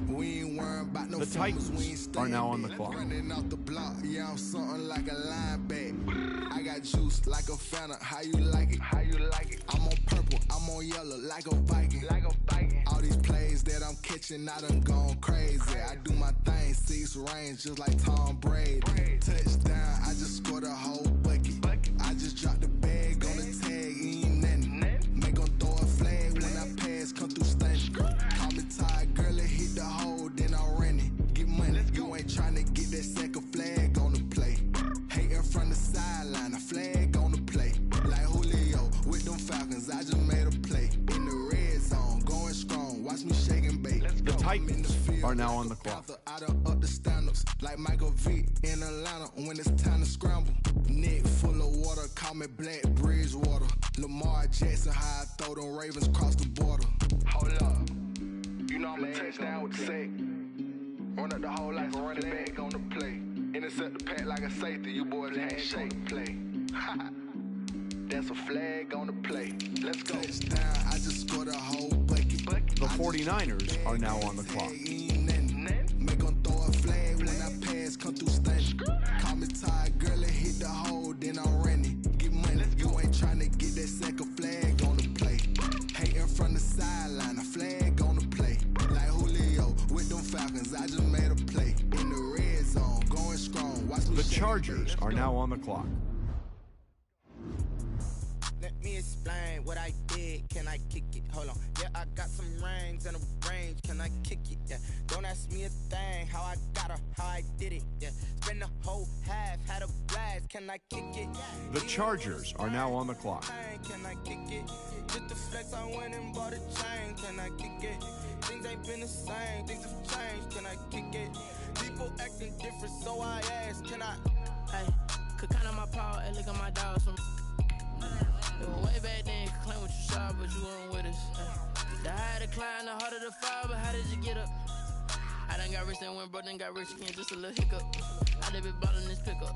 We ain't worrying about no
The
fumbles, we ain't
Titans are now on the
back.
clock.
Running off the block, yeah, I'm something like a linebacker. I got juice like a Fanta, how you like it?
How you like it?
I'm on purple, I'm on yellow, like a Viking.
Like a Viking.
All these plays that I'm catching, I done gone crazy. I do my thing, 6 range, just like Tom Brady. Touchdown, I just scored a whole bucket. I just dropped the bag on the tag, ain't nothing. Make them throw a flag when I pass, come through stunning. Call me tired, girl, and hit the hole, then I'm running. Get money, you ain't trying to get that second flag on the play. Hating from the sideline, a flag on the play. Like Julio with them Falcons, I just made a play. In the red zone, going strong, watch me shake and bake.
The Titans are now on the clock.
I done up the standards, like Michael Vick in Atlanta when it's time to scramble. Neck full of water, call me Black Bridgewater. Lamar Jackson, how I throw them Ravens cross the border.
Hold up. You know I'm a touchdown with the sack. Run up the whole like a running back on the play. Intercept the pack like a safety. You boys can't shake play. That's a flag on the play. Let's go.
Touchdown, I just scored a whole bucket.
The 49ers are now on the clock.
Make them throw a flag when I pass, come through stunning. Call me tired, girl, and hit the hole, then I'm running. Get money, you ain't trying to get that second flag on the play. Hating from the sideline, a flag on the play. Like Julio with them Falcons, I just made a play. In the red zone, going strong, watch me.
The Chargers are now on the clock.
Let me explain what I did. Can I kick it? Hold on. Yeah, I got some rings and a range. Can I kick it? Yeah. Don't ask me a thing. How I got her, how I did it. Yeah. Spend the whole half, had a blast. Can I kick it?
The Chargers are now on the clock.
Can I kick it? Just the flex, I went and bought a chain. Can I kick it? Things ain't been the same. Things have changed. Can I kick it? People acting different, so I asked. Can I?
Hey, could count on my power and look at my dogs from. It was way back then, could claim what you saw, but you weren't with us. The higher the climb, the harder the fall, but how did you get up? I done got rich, then went broke, then got rich again, just a little hiccup. I done been ballin' this pickup.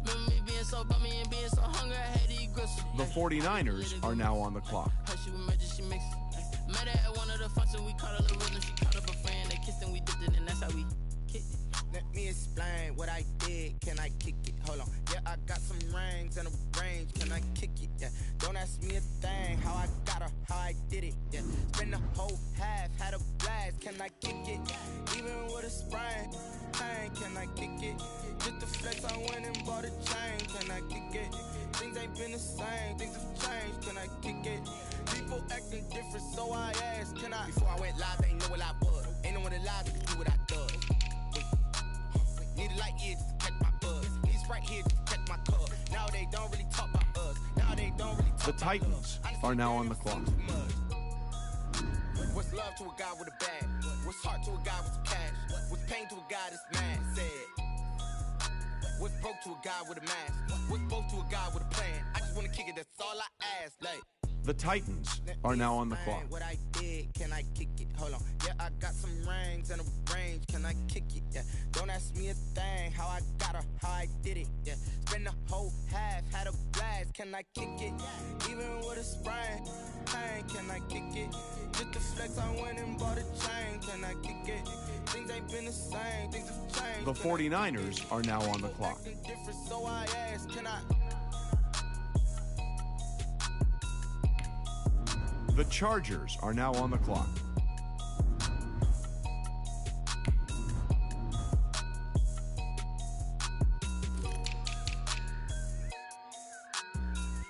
Remember me being so bummy and being so hungry, I had to eat gristle.
The 49ers are now on the clock.
Her she was magic, she mixed it. Met her at one of the functions, we caught a little rhythm, she caught up a friend, they kissed and we dipped it, and that's how we kicked it.
Let me explain what I did. Can I kick it? Hold on. Yeah, I got some rings and a range. Can I kick it? Yeah. Don't ask me a thing. How I got her, how I did it. Yeah. Spend the whole half, had a blast. Can I kick it? Even with a sprain. Pain, can I kick it? Just the flex, I went and bought a chain. Can I kick it? Things ain't been the same. Things have changed. Can I kick it? People acting different, so I asked, can I? Before I went live, they ain't know what I was. Ain't no one alive that can do what I does. Need a light here just to catch my buzz. Need Sprite here just to catch my cup. Now they don't really talk about us. Now they don't really talk
The Titans are now on the clock.
What's love to a guy with a bag? What's heart to a guy with some cash? What's pain to a guy that's mad? Said. What's broke to a guy with a mask? What's broke to a guy with a plan? I just wanna kick it, that's all I ask. Like,
The Titans are now on the clock.
what I did, can I kick it? Hold on. Yeah, I got some rings and a range. Can I kick it? Yeah. Don't ask me a thing. How I got her, how I did it. Yeah. Spend the whole half, had a blast. Can I kick it? Even with a sprain. Pain, can I kick it? Just the flex, I went and bought a chain. Can I kick it? Things ain't been the same. Things have changed.
The 49ers are now on the clock.
Different, so I asked, can I?
The Chargers are now on the clock.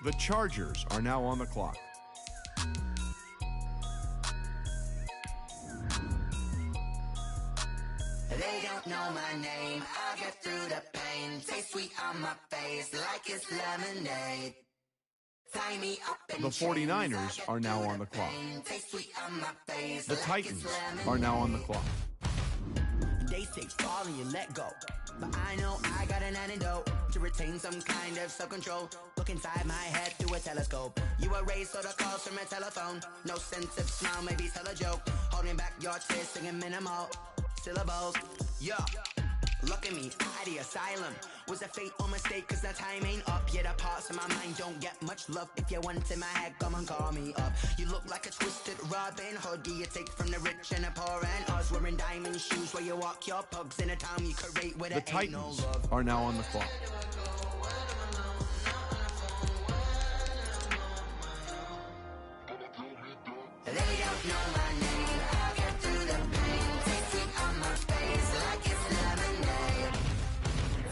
The Chargers are now on the clock.
They don't know my name. I'll get through the pain. Taste sweet on my face like it's lemonade. Tie me up and
The 49ers are now on the clock.
taste sweet on my face
The
like
Titans
it's lemonade.
are now on the clock.
They say fall and you let go, but I know I got an antidote to retain some kind of self-control. Look inside my head through a telescope. You erase all the calls from a telephone. No sense of smile, maybe tell a joke. Holding back your tears, singing minimal syllables. Yeah, look at me, out the asylum. Was a fate or mistake, cause the time ain't up. Yet the parts of my mind don't get much love. If you want in my head, come and call me up. You look like a twisted Robin Hood. Do you take from the rich and the poor and us? Wearing diamond shoes where you walk your pugs in a town you create with
The
it ain't no
Titans
love.
are now on the clock.
They don't know my name. I'll get through the pain. Taste sweet on my face like it's lemonade.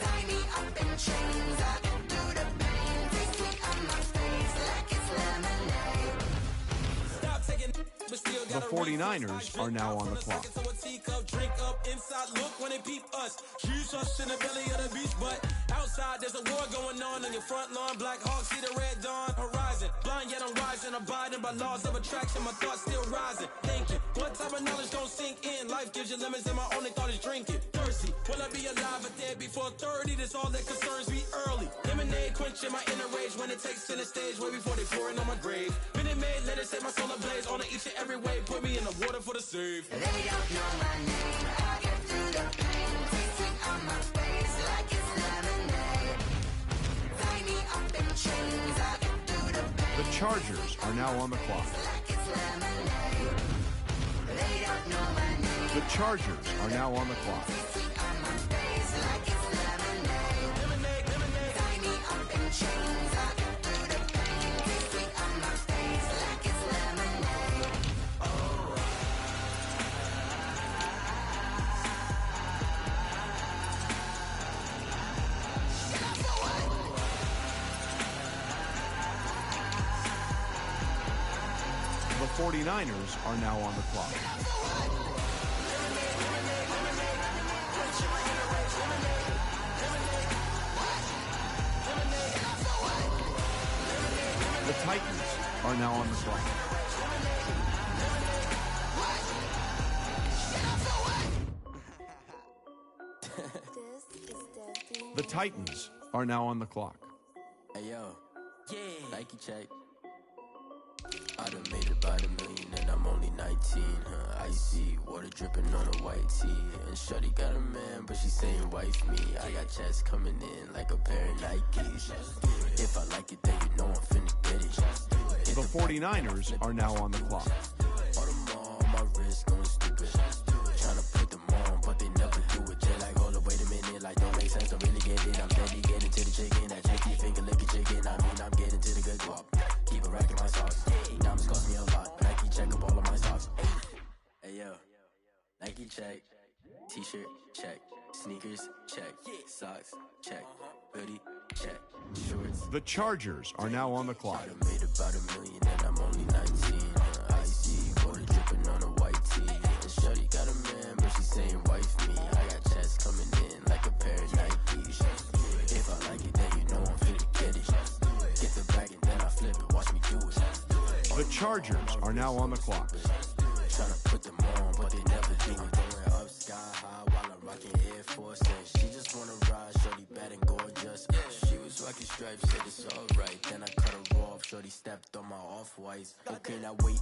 Tie me up in chains. I'll get through the pain. Taste sweet on my face like it's lemonade.
Stop taking, but still
The 49ers are now on the clock.
So a teacup, drink up inside, look when they peep us. Shoes us in the belly of the beast, but outside there's a war going on your front lawn. Black Hawk, see the red dawn horizon. Blind yet I'm rising, abiding by laws of attraction. My thoughts still rising, thinking what type of knowledge don't sink in. Life gives you lemons and my only thought is drinking. Thirsty, will I be alive or dead before 30? That's all that concerns me early. Lemonade quenching my inner rage when it takes center stage way before they pouring on my grave. Minute Maid, let it set my soul ablaze on each and every way. Put me in the water for the save.
They don't know my name. I'll get through the pain. Taste sweet on my face like it's lemonade. Tie me up in chains. I'll get through the pain.
The Chargers are now on the clock.
Like it's lemonade. They don't know my name.
The Chargers are now on the clock.
Sweet on my face like it's lemonade.
Lemonade, lemonade.
Tie me up in chains. I'll get through the pain. Taste sweet on my face like it's lemonade.
The 49ers are now on the clock. The Titans are now on the clock. The Titans are now on the clock.
Hey yo, Nike check. I done made about $1 million and I'm only 19. Icy water dripping on a white tee. And shorty got a man, but she saying wife me. I got checks coming in like a pair of Nikes. If I like it, then you know I'm finna get it.
The 49ers are now on the clock.
All them on my wrist going stupid. Tryna put them on, but they never do it. Just like all the way check. T-shirt, check. Sneakers, check. Socks, check. Hoodie, check. Shorts.
The Chargers are now on the clock.
I done made about $1 million and I'm only 19. Icy, water dripping on a white tee. And shorty got a man, but she saying wife me. I got checks coming in like a pair of Nikes. If I like it, then you know I'm finna get it. Get the bag and then I flip it. Watch me do it.
The Chargers are now on the clock.
Tryna put them on, but they never do it. Going up sky high while I'm rocking Air Force. And she just wanna ride, shorty bad and gorgeous. She was rocking stripes, said it's alright. Then I cut her off, shorty stepped on my off-whites. Okay, now wait.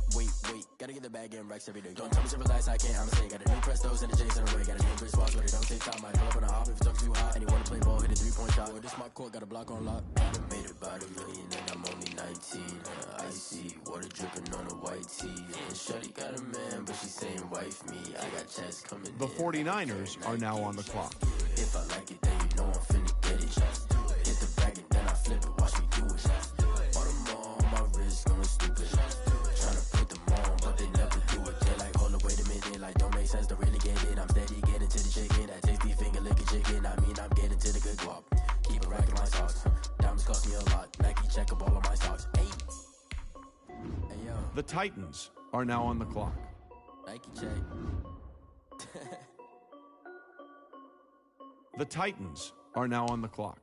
Gotta get the bag and racks every day. Don't tell me to relax, I can't, I'ma say. Got a new Prestos and a J's in a way. Got a new Chris Watch, but it don't take time. I pull up on a hop if it's up too hot. And you wanna play ball, hit a 3-point shot. Or this my court, got a block on lock. I done made about $1 million and I'm only 19. Icy, water dripping on a white tee. And shorty got a man, but she saying wife me. I got checks coming
The 49ers are now on the clock.
If I like it, then you know I'm finna get it. Get the bag and then I flip it, watch me do it. All them on my wrist going stupid. Tryna put them on, but they never do it. They like, hold up, wait a minute, like don't make sense to really get it. I'm steady getting to the chicken, that tasty finger licking chicken. I mean, I'm getting to the good guap. Keep it racking my socks. Diamonds cost me a lot. Nike check up all of my stocks. Hey yo.
The Titans are now on the clock.
Nike check.
The Titans are now on the clock.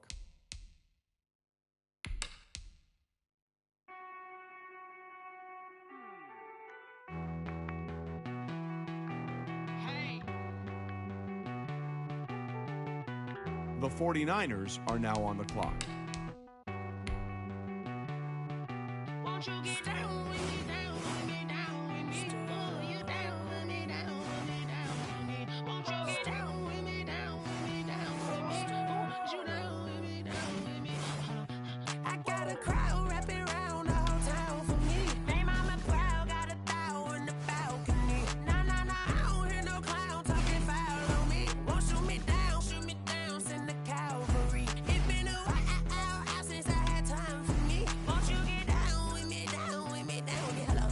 The 49ers are now on the clock.
Won't you get down with me, down with me, down with me? Oh, you down with me, down with me, down with me. Won't you get down with me, down with me, down with me? Oh, you down with me, down with me? I got a crowd wrapping around the whole town for me. They mama proud, got a thou in the balcony. Nah, I don't hear no clown talking foul on me. Won't shoot me down, send the cavalry. It's been a while since I had time for me. Won't you get down with me, down with me, down with me? Hello.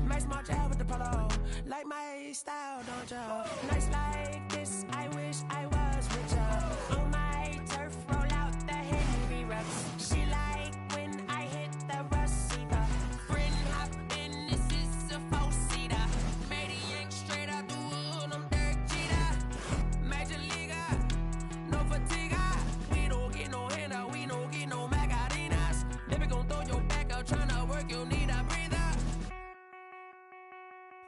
Nice smart job with the polo. Like my style, don't y'all? Nice like this, I wish I was with y'all. On my turf, roll out the Henry Rux. She like when I hit the receiver. Friend hop in, this is a four-seater. Made a yank straight out the wood, I'm Derek Jeter. Major leaguer, no fatigue. We don't get no handout, we don't get no Macarinas. Never gon' throw your back out, tryna work, you need a breather.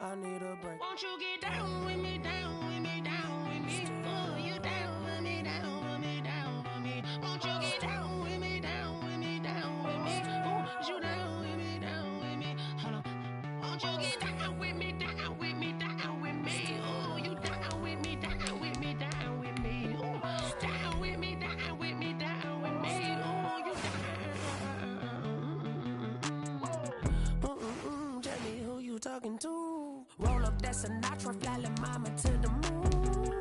I need a break. Won't you get down with me, down with me, down with me? Oh, you down with me, down with me, down with me? Won't you get down with me, down with me, down with me? Oh, you down with me, down with me? Hold on. Won't you get down with me, down with me, down with me? Oh, you down with me, down with me, down with me? Oh, down with me, down with me, down with me? Oh, you down. Tell me who you talking to. Roll up that Sinatra, fly like mama to the moon.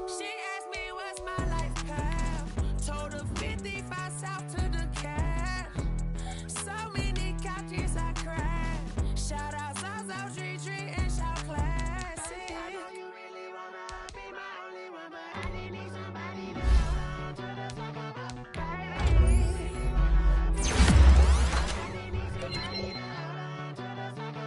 She asked me what's my life path. Told her 55 south to the cat. So many couches I cried. Shout out South Tree and shout classic. I know you really wanna be my only one, but I didn't need somebody to hold on to the fuck up, baby. I really wanna be my I didn't need somebody to hold on to the fuck up, baby.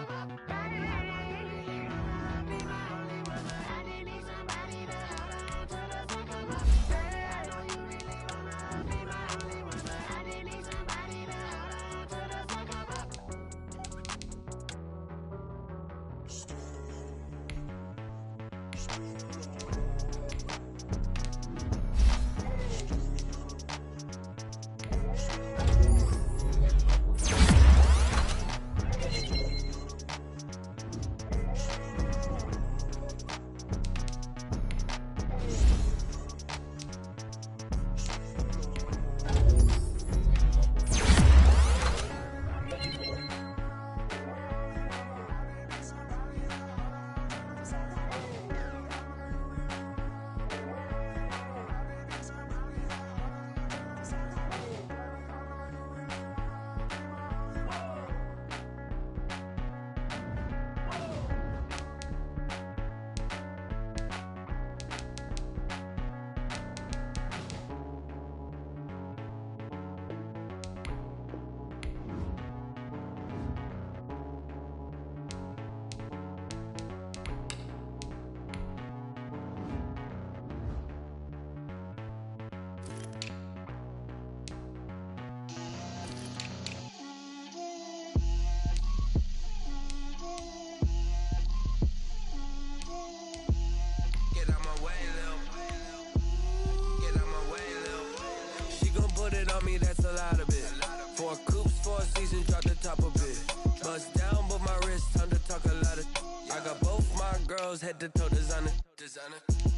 put it on me, that's a lot of it. 4 coops, 4 seasons, drop the top of it. Bust down, but my wrist, time to talk a lot of. I got both my girls head to toe designer.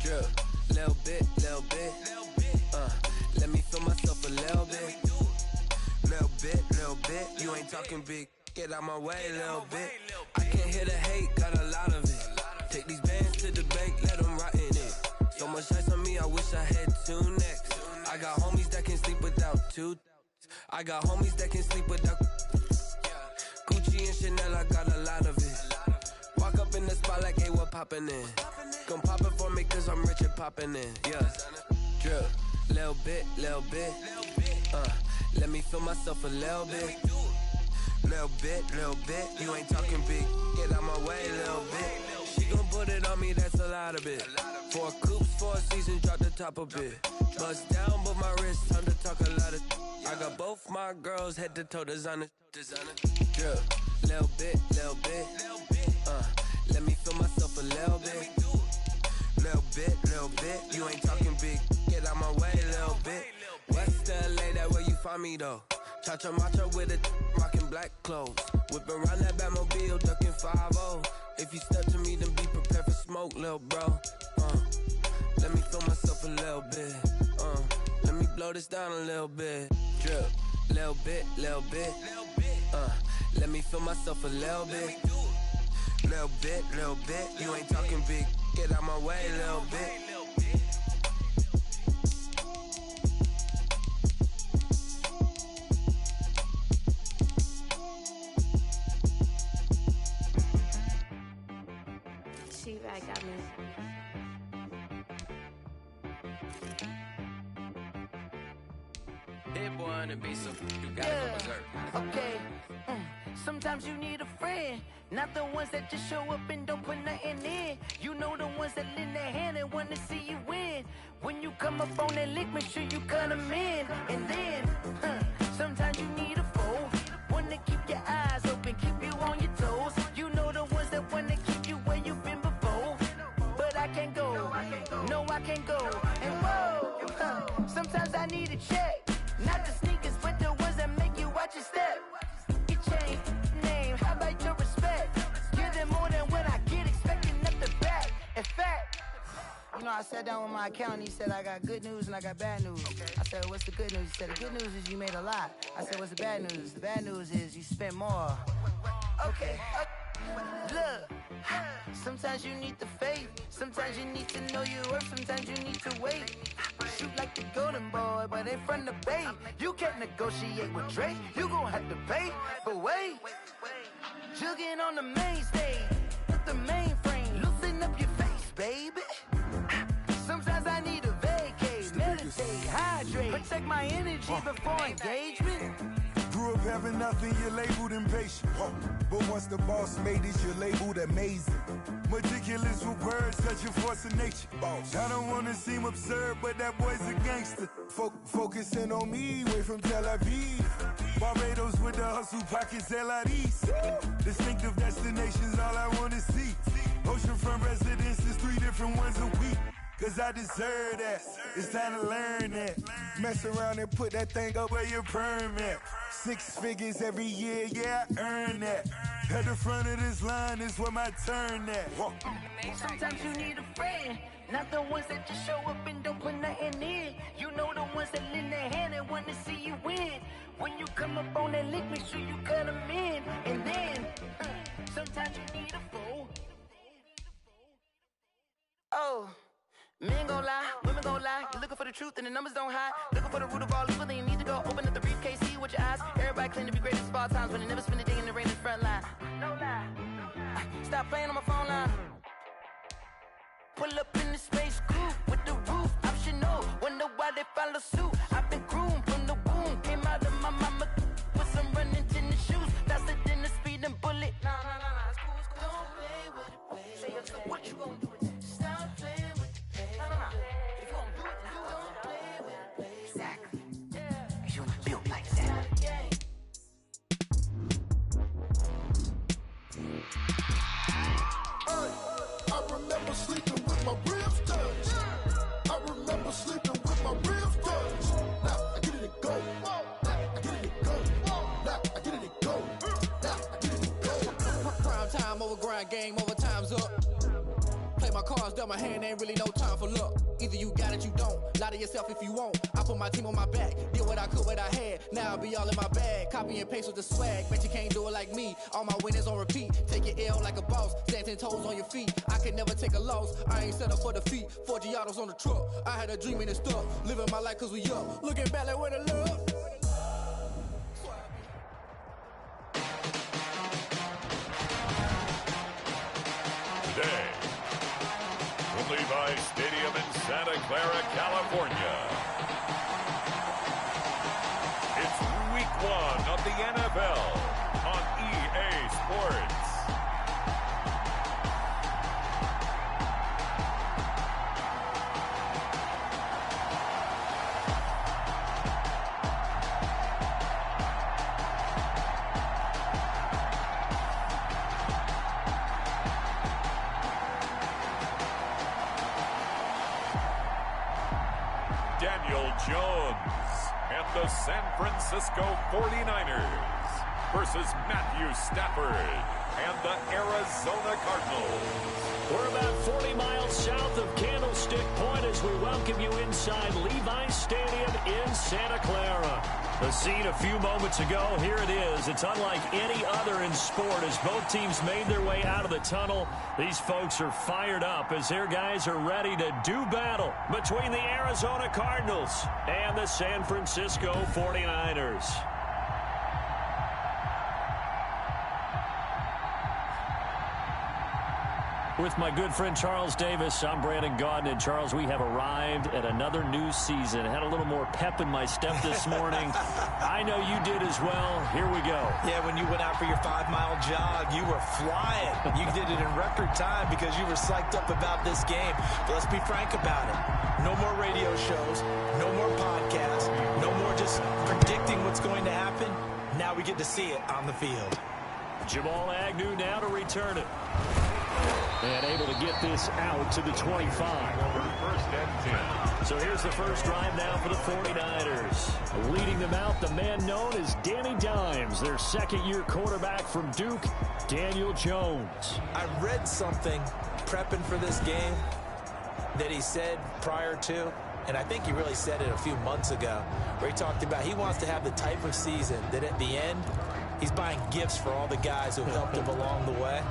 Drip, little bit. Let me feel myself a little bit. Little bit. You ain't talking big. Get out my way, little bit. I can't hear the hate, got a lot of it. Take these bands to the bank, let them rot in it. So much ice on me, I wish I had 2 necks. I got homies that can sleep without 2. I got homies that can sleep without Gucci and Chanel, I got a lot of it. Walk up in the spot like, hey, what poppin' in? Come pop it for me, cause I'm rich and poppin' in. Yeah, drip, little bit. Let me feel myself a little bit. Little bit. You ain't talking big. Get out my way, little bit. She gon' put it on me, that's a lot of it. 4 coops, 4 seasons, drop the top of it. Bust down, but my wrist, time to talk a lot of. I got both my girls head to toe designer. Drip, little bit. Let me feel myself a little bit. Little bit. You ain't talking big. Get out my way, little bit. West LA, that where you find me though. Cha-cha matcha with it, rockin' black clothes. Whippin' around that Batmobile, duckin' 5-0. If you step to me, then be prepared for smoke, lil' bro. Let me feel myself a little bit. Let me blow this down a little bit. Drip, little bit. Let me feel myself a little bit. Little bit. You ain't talking big. Get out my way, little bit.
She-Rag got me.
Hit boy on the beat, so you gotta go berserk.
Okay. Sometimes you need a friend, not the ones that just show up and don't put nothing in. You know the ones that lend their hand and wanna see you win. When you come up on that lick, make sure you cut them in. And then, sometimes you need a foe, one to keep your eyes open, keep you on your toes. You know the ones that wanna keep you where you've been before. But I can't go, no I can't go. And whoa, sometimes I need a check, not the sneakers, but the ones that make you watch your step. Change name, how about your respect? Give them more than what I get, expecting nothing back. In fact, you know, I sat down with my accountant, he said I got good news and I got bad news. I said, what's the good news? He said, the good news is you made a lot. I said, what's the bad news? The bad news is you spent more. Okay, look, sometimes you need the faith, sometimes you need to know your worth, sometimes you need to wait. Shoot like the golden boy, but ain't from the bay. You can't negotiate with Drake, you gon' have to pay. But wait, jugging on the main stage, with the mainframe, loosen up your face, baby. Sometimes I need a vacate, meditate, hydrate, protect my energy before engagement.
Grew up having nothing, you're labeled impatient. But once the boss made it, you're labeled amazing. Meticulous with words, such a force of nature. I don't wanna seem absurd, but that boy's a gangster. Focusing on me, way from Tel Aviv. Barbados with the hustle, pockets LIDs. Distinctive destinations, all I wanna see. Oceanfront residences, 3 different ones a week. Cause I deserve that, it's time to learn that. Mess around and put that thing up where your permit. 6 figures every year, yeah, I earn that. At the front of this line is where my turn at.
Sometimes you need a friend, not the ones that just show up and don't put nothing in. You know the ones that lend their hand and wanna see you win. When you come up on that lick, make sure you cut them in. And then, sometimes you need a foe. Oh. Men gon' lie, women gon' lie. You're looking for the truth and the numbers don't hide. Looking for the root of all evil, then you need to go open up the briefcase, see with your eyes. Everybody claim to be great at small times, but they never spend a day in the rain in the front line. No lie. Stop playing on my phone line. Pull up in the space coupe with the roof optional. Wonder why they follow suit. I've been groomed from the womb. Came out of my mama with some running tennis shoes. Faster than the speeding bullet. Nah, it's cool, it's cool. Don't play with it, baby. Say what you gon' do? Stop playing. If you gon' do it, then you don't play with it, baby. Exactly. Cause you was built like that.
I remember sleeping with my ribs touched. I remember sleeping with my ribs touched.
dealt my hand, ain't really no time for luck. Either you got it, you don't. Lie to yourself if you won't. I put my team on my back, did what I could, what I had. Now I'll be all in my bag. Copy and paste with the swag. Bet you can't do it like me. All my winners on repeat. Take your L like a boss. Stand 10 toes on your feet. I can never take a loss. I ain't set up for defeat. 4 Giottos on the truck. I had a dream and it's stuck. Living my life cause we up. Looking back like where the love.
Today, from Levi Stadium in Santa Clara, California, it's week 1 of the NFL on EA Sports. Daniel Jones and the San Francisco 49ers versus Matthew Stafford and the Arizona Cardinals.
We're about 40 miles south of Candlestick Point as we welcome you inside Levi Stadium in Santa Clara. The scene a few moments ago, here it is. It's unlike any other in sport as both teams made their way out of the tunnel. These folks are fired up as their guys are ready to do battle between the Arizona Cardinals and the San Francisco 49ers. With my good friend Charles Davis, I'm Brandon Gaudin. And Charles, we have arrived at another new season. I had a little more pep in my step this morning. I know you did as well. Here we go.
Yeah, when you went out for your 5-mile jog, you were flying. You did it in record time because you were psyched up about this game. But let's be frank about it. No more radio shows, no more podcasts, no more just predicting what's going to happen. Now we get to see it on the field.
Jamal Agnew now to return it. And able to get this out to the 25.
First and 10.
So here's the first drive now for the 49ers. Leading them out, the man known as Danny Dimes, their second-year quarterback from Duke, Daniel Jones.
I read something prepping for this game that he said prior to, and I think he really said it a few months ago, where he talked about he wants to have the type of season that at the end, he's buying gifts for all the guys who helped him along the way.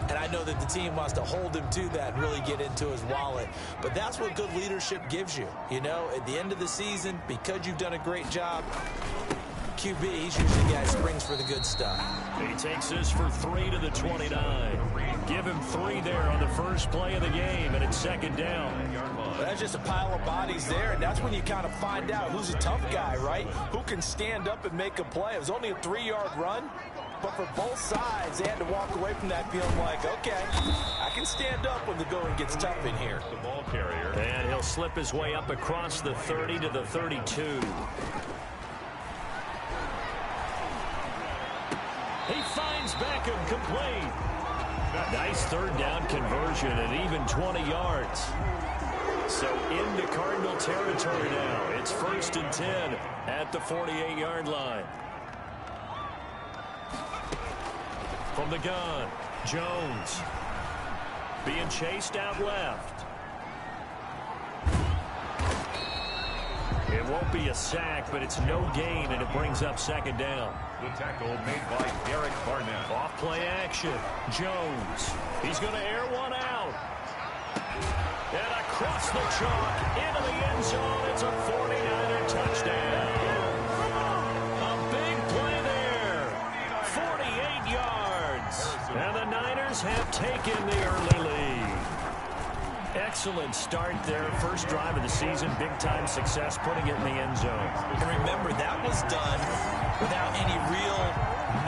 And I know that the team wants to hold him to that and really get into his wallet. But that's what good leadership gives you. You know, at the end of the season, because you've done a great job, QB, he's usually the guy who springs for the good stuff.
He takes this for 3 to the 29. Give him 3 there on the first play of the game, and it's second down.
Well, that's just a pile of bodies there, and that's when you kind of find out who's a tough guy, right? Who can stand up and make a play. It was only a 3-yard run. But for both sides, they had to walk away from that feeling like, okay, I can stand up when the going gets tough in here.
The ball carrier.
And he'll slip his way up across the 30 to the 32. He finds Beckham complete. Nice third down conversion and even 20 yards. So into Cardinal territory now. It's 1st and 10 at the 48-yard line. From the gun, Jones being chased out left. It won't be a sack, but it's no gain, and it brings up second down.
The tackle made by Derek Barnett.
Off play action, Jones. He's going to air one out. And across the chalk, into the end zone. It's a 49er touchdown. A big play there. 48 yards. And the Niners have taken the early lead. Excellent start there. First drive of the season. Big-time success putting it in the end zone.
And remember, that was done without any real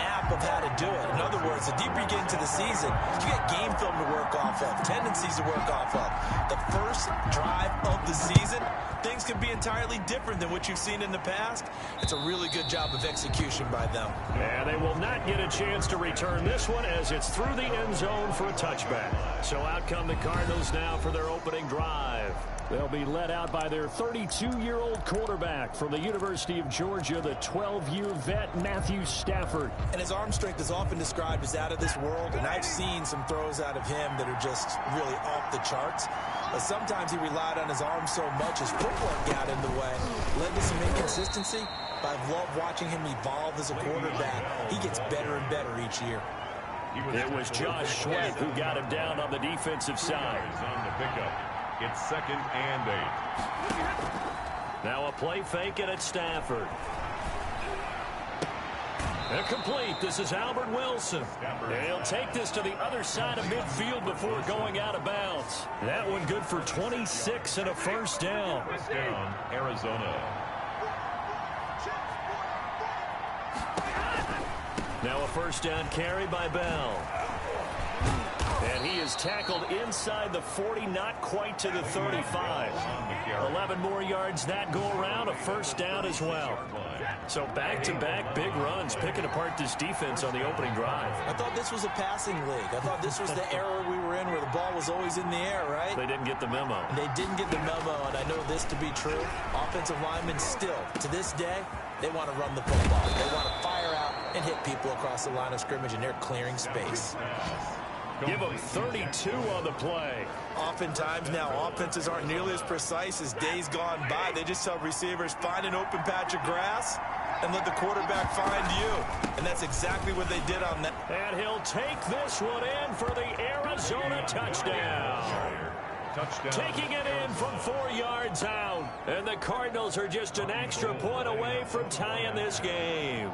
map of how to do it. In other words, the deeper you get into the season, you get game film to work off of, tendencies to work off of. The first drive of the season, things can be entirely different than what you've seen in the past. It's a really good job of execution by them.
And they will not get a chance to return this one as it's through the end zone for a touchback. So out come the Cardinals now for their opening drive. They'll be led out by their 32-year-old quarterback from the University of Georgia, the 12-year vet, Matthew Stafford.
And his arm strength is often described as out of this world, and I've seen some throws out of him that are just really off the charts. But sometimes he relied on his arm so much, his footwork got in the way, led to some inconsistency. But I've loved watching him evolve as a quarterback. He gets better and better each year.
It was Josh Sweat who got him down on the defensive side.
On the pickup. It's 2nd and 8.
Now a play fake, and it's Stafford. Incomplete. This is Albert Wilson. And he'll take this to the other side of midfield before going out of bounds. That one good for 26 and a first down.
First down, Arizona.
Now a first down carry by Bell. And he is tackled inside the 40, not quite to the 35. 11 more yards that go around, a first down as well. So back-to-back big runs, picking apart this defense on the opening drive.
I thought this was a passing league. I thought this was the era we were in where the ball was always in the air, right?
They didn't get the memo.
And they didn't get the memo, and I know this to be true. Offensive linemen still, to this day, they want to run the football. They want to fire out and hit people across the line of scrimmage, and they're clearing space.
Give them 32 on the play.
Oftentimes now, offenses aren't nearly as precise as days gone by. They just tell receivers, find an open patch of grass and let the quarterback find you. And that's exactly what they did on that.
And he'll take this one in for the Arizona touchdown. Taking it in from 4 yards out. And the Cardinals are just an extra point away from tying this game.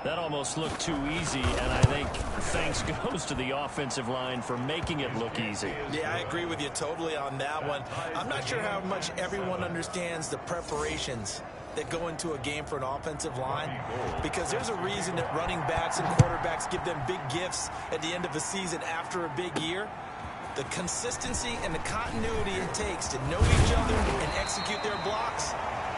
That almost looked too easy, and I think thanks goes to the offensive line for making it look easy.
Yeah, I agree with you totally on that one. I'm not sure how much everyone understands the preparations that go into a game for an offensive line, because there's a reason that running backs and quarterbacks give them big gifts at the end of a season after a big year. The consistency and the continuity it takes to know each other and execute their blocks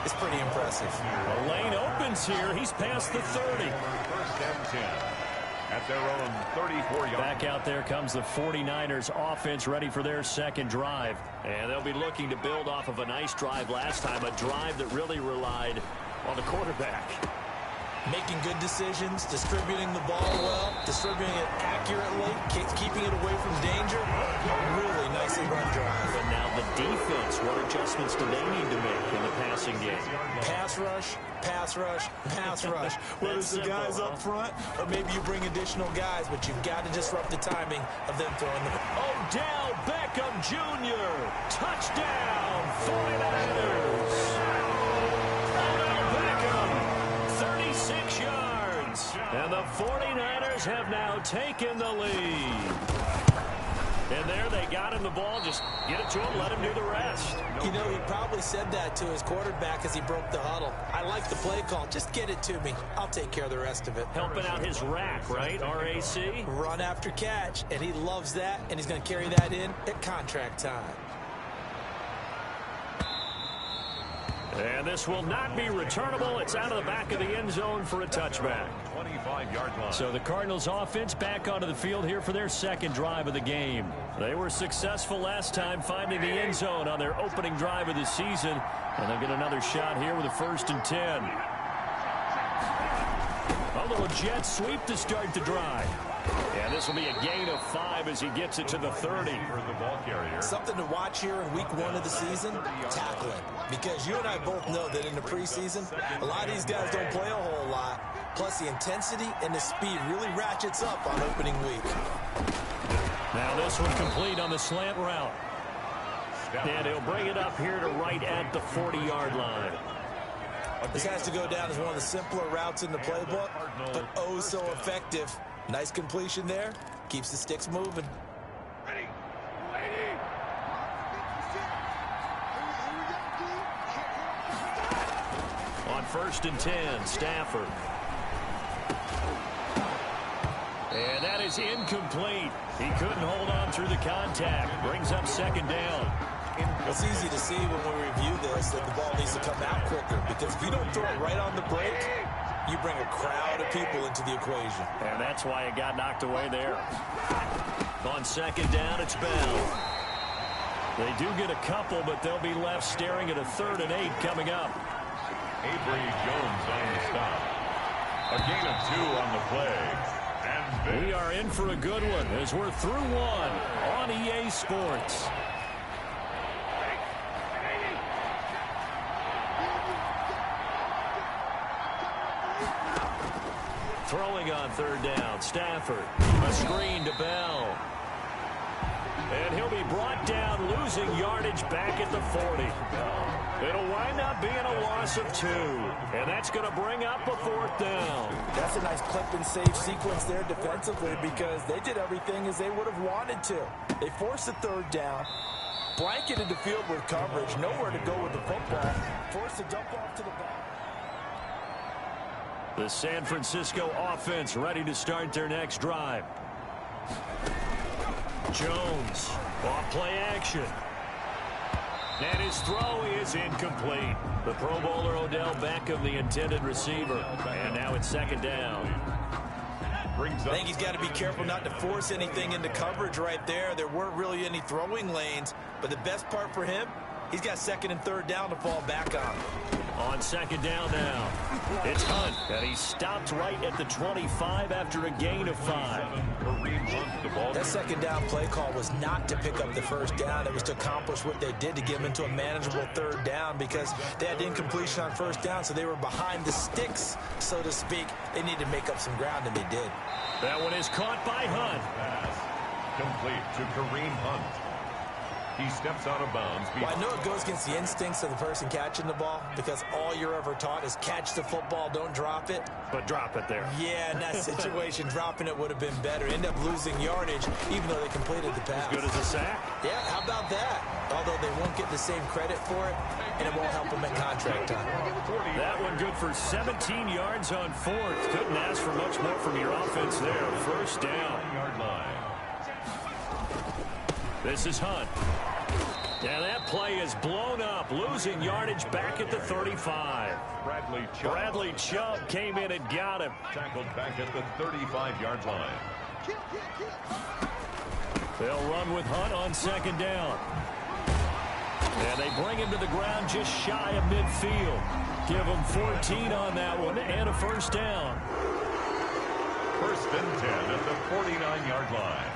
is pretty impressive.
The lane opens here. He's past the 30.
First and 10 at their own 34 yards.
Back out there comes the 49ers offense, ready for their second drive. And they'll be looking to build off of a nice drive last time, a drive that really relied on the quarterback.
Making good decisions, distributing the ball well, distributing it accurately, keeping it away from danger. Really nicely run drive.
And now the defense, what adjustments do they need to make in the passing game?
Pass rush, pass rush, pass rush. Whether it's the guys up front or maybe you bring additional guys, but you've got to disrupt the timing of them throwing the ball.
Odell Beckham Jr. Touchdown, 49ers. 36 yards. And the 49ers have now taken the lead. And there they got him the ball. Just get it to him, let him do the rest.
You know, he probably said that to his quarterback as he broke the huddle. I like the play call. Just get it to me. I'll take care of the rest of it.
Helping out his rack, right? RAC?
Run after catch. And he loves that. And he's going to carry that in at contract time.
And this will not be returnable. It's out of the back of the end zone for a touchback.
25-yard line.
So the Cardinals offense back onto the field here for their second drive of the game. They were successful last time finding the end zone on their opening drive of the season. And they'll get another shot here with a 1st and 10. A little jet sweep to start the drive. And this will be a gain of 5 as he gets it to the 30.
For the ball carrier.
Something to watch here in week 1 of the season, tackling. Because you and I both know that in the preseason, a lot of these guys don't play a whole lot. Plus the intensity and the speed really ratchets up on opening week.
Now this one complete on the slant route. And he'll bring it up here to right at the 40-yard line.
This has to go down as one of the simpler routes in the playbook, but oh so effective. Nice completion there. Keeps the sticks moving.
On 1st and 10, Stafford. And that is incomplete. He couldn't hold on through the contact. Brings up 2nd down.
It's easy to see when we review this that the ball needs to come out quicker, because if you don't throw it right on the break, you bring a crowd of people into the equation.
And that's why it got knocked away there. On 2nd down, it's Bell. They do get a couple, but they'll be left staring at a 3rd and 8 coming up.
Avery Jones on the stop. A gain of 2 on the play. And
we are in for a good one as we're through one on EA Sports. Throwing on 3rd down, Stafford. A screen to Bell. And he'll be brought down, losing yardage back at the 40. It'll wind up being a loss of 2. And that's going to bring up a 4th down.
That's a nice clip and save sequence there defensively because they did everything as they would have wanted to. They forced a 3rd down, blanketed the field with coverage, nowhere to go with the football, forced a dump off to the back.
The San Francisco offense ready to start their next drive. Jones, off play action. And his throw is incomplete. The Pro Bowler Odell Beckham, the intended receiver. And now it's 2nd down.
I think he's got to be careful not to force anything into coverage right there. There weren't really any throwing lanes. But the best part for him, he's got 2nd and 3rd down to fall back on.
On 2nd down now, it's Hunt, and he stopped right at the 25 after a gain of 5.
That 2nd down play call was not to pick up the 1st down. It was to accomplish what they did to get him into a manageable 3rd down because they had incompletion on 1st down, so they were behind the sticks, so to speak. They needed to make up some ground, and they did.
That one is caught by Hunt.
Pass complete to Kareem Hunt. He steps out of bounds.
Well, I know it goes against the instincts of the person catching the ball because all you're ever taught is catch the football, don't drop it.
But drop it there.
Yeah, in that situation, dropping it would have been better. End up losing yardage, even though they completed the pass.
As good as a sack?
Yeah, how about that? Although they won't get the same credit for it, and it won't help them at contract time.
That one good for 17 yards on 4th. Couldn't ask for much more from your offense there. 1st down. This is Hunt. And that play is blown up, losing yardage back at the 35. Bradley Chubb came in and got him.
Tackled back at the 35-yard line.
They'll run with Hunt on 2nd down. And they bring him to the ground just shy of midfield. Give him 14 on that one and a 1st down.
1st and 10 at the 49-yard line.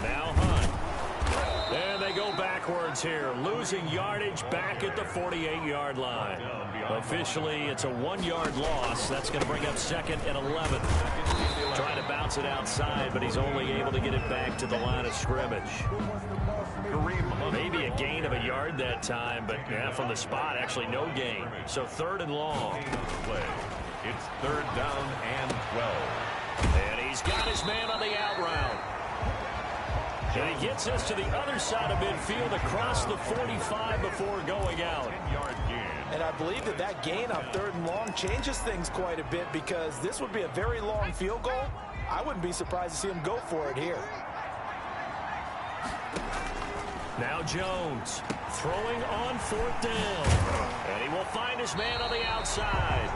Now Hunt. And they go backwards here, losing yardage back at the 48-yard line. Officially, it's a 1-yard loss. That's going to bring up 2nd and 11. Trying to bounce it outside, but he's only able to get it back to the line of scrimmage. Maybe a gain of a yard that time, but yeah, from the spot, actually no gain. So 3rd and long.
It's 3rd down and 12.
And he's got his man on the out route. And he gets us to the other side of midfield across the 45 before going out.
And I believe that gain on 3rd and long changes things quite a bit because this would be a very long field goal. I wouldn't be surprised to see him go for it here.
Now Jones throwing on 4th down. And he will find his man on the outside.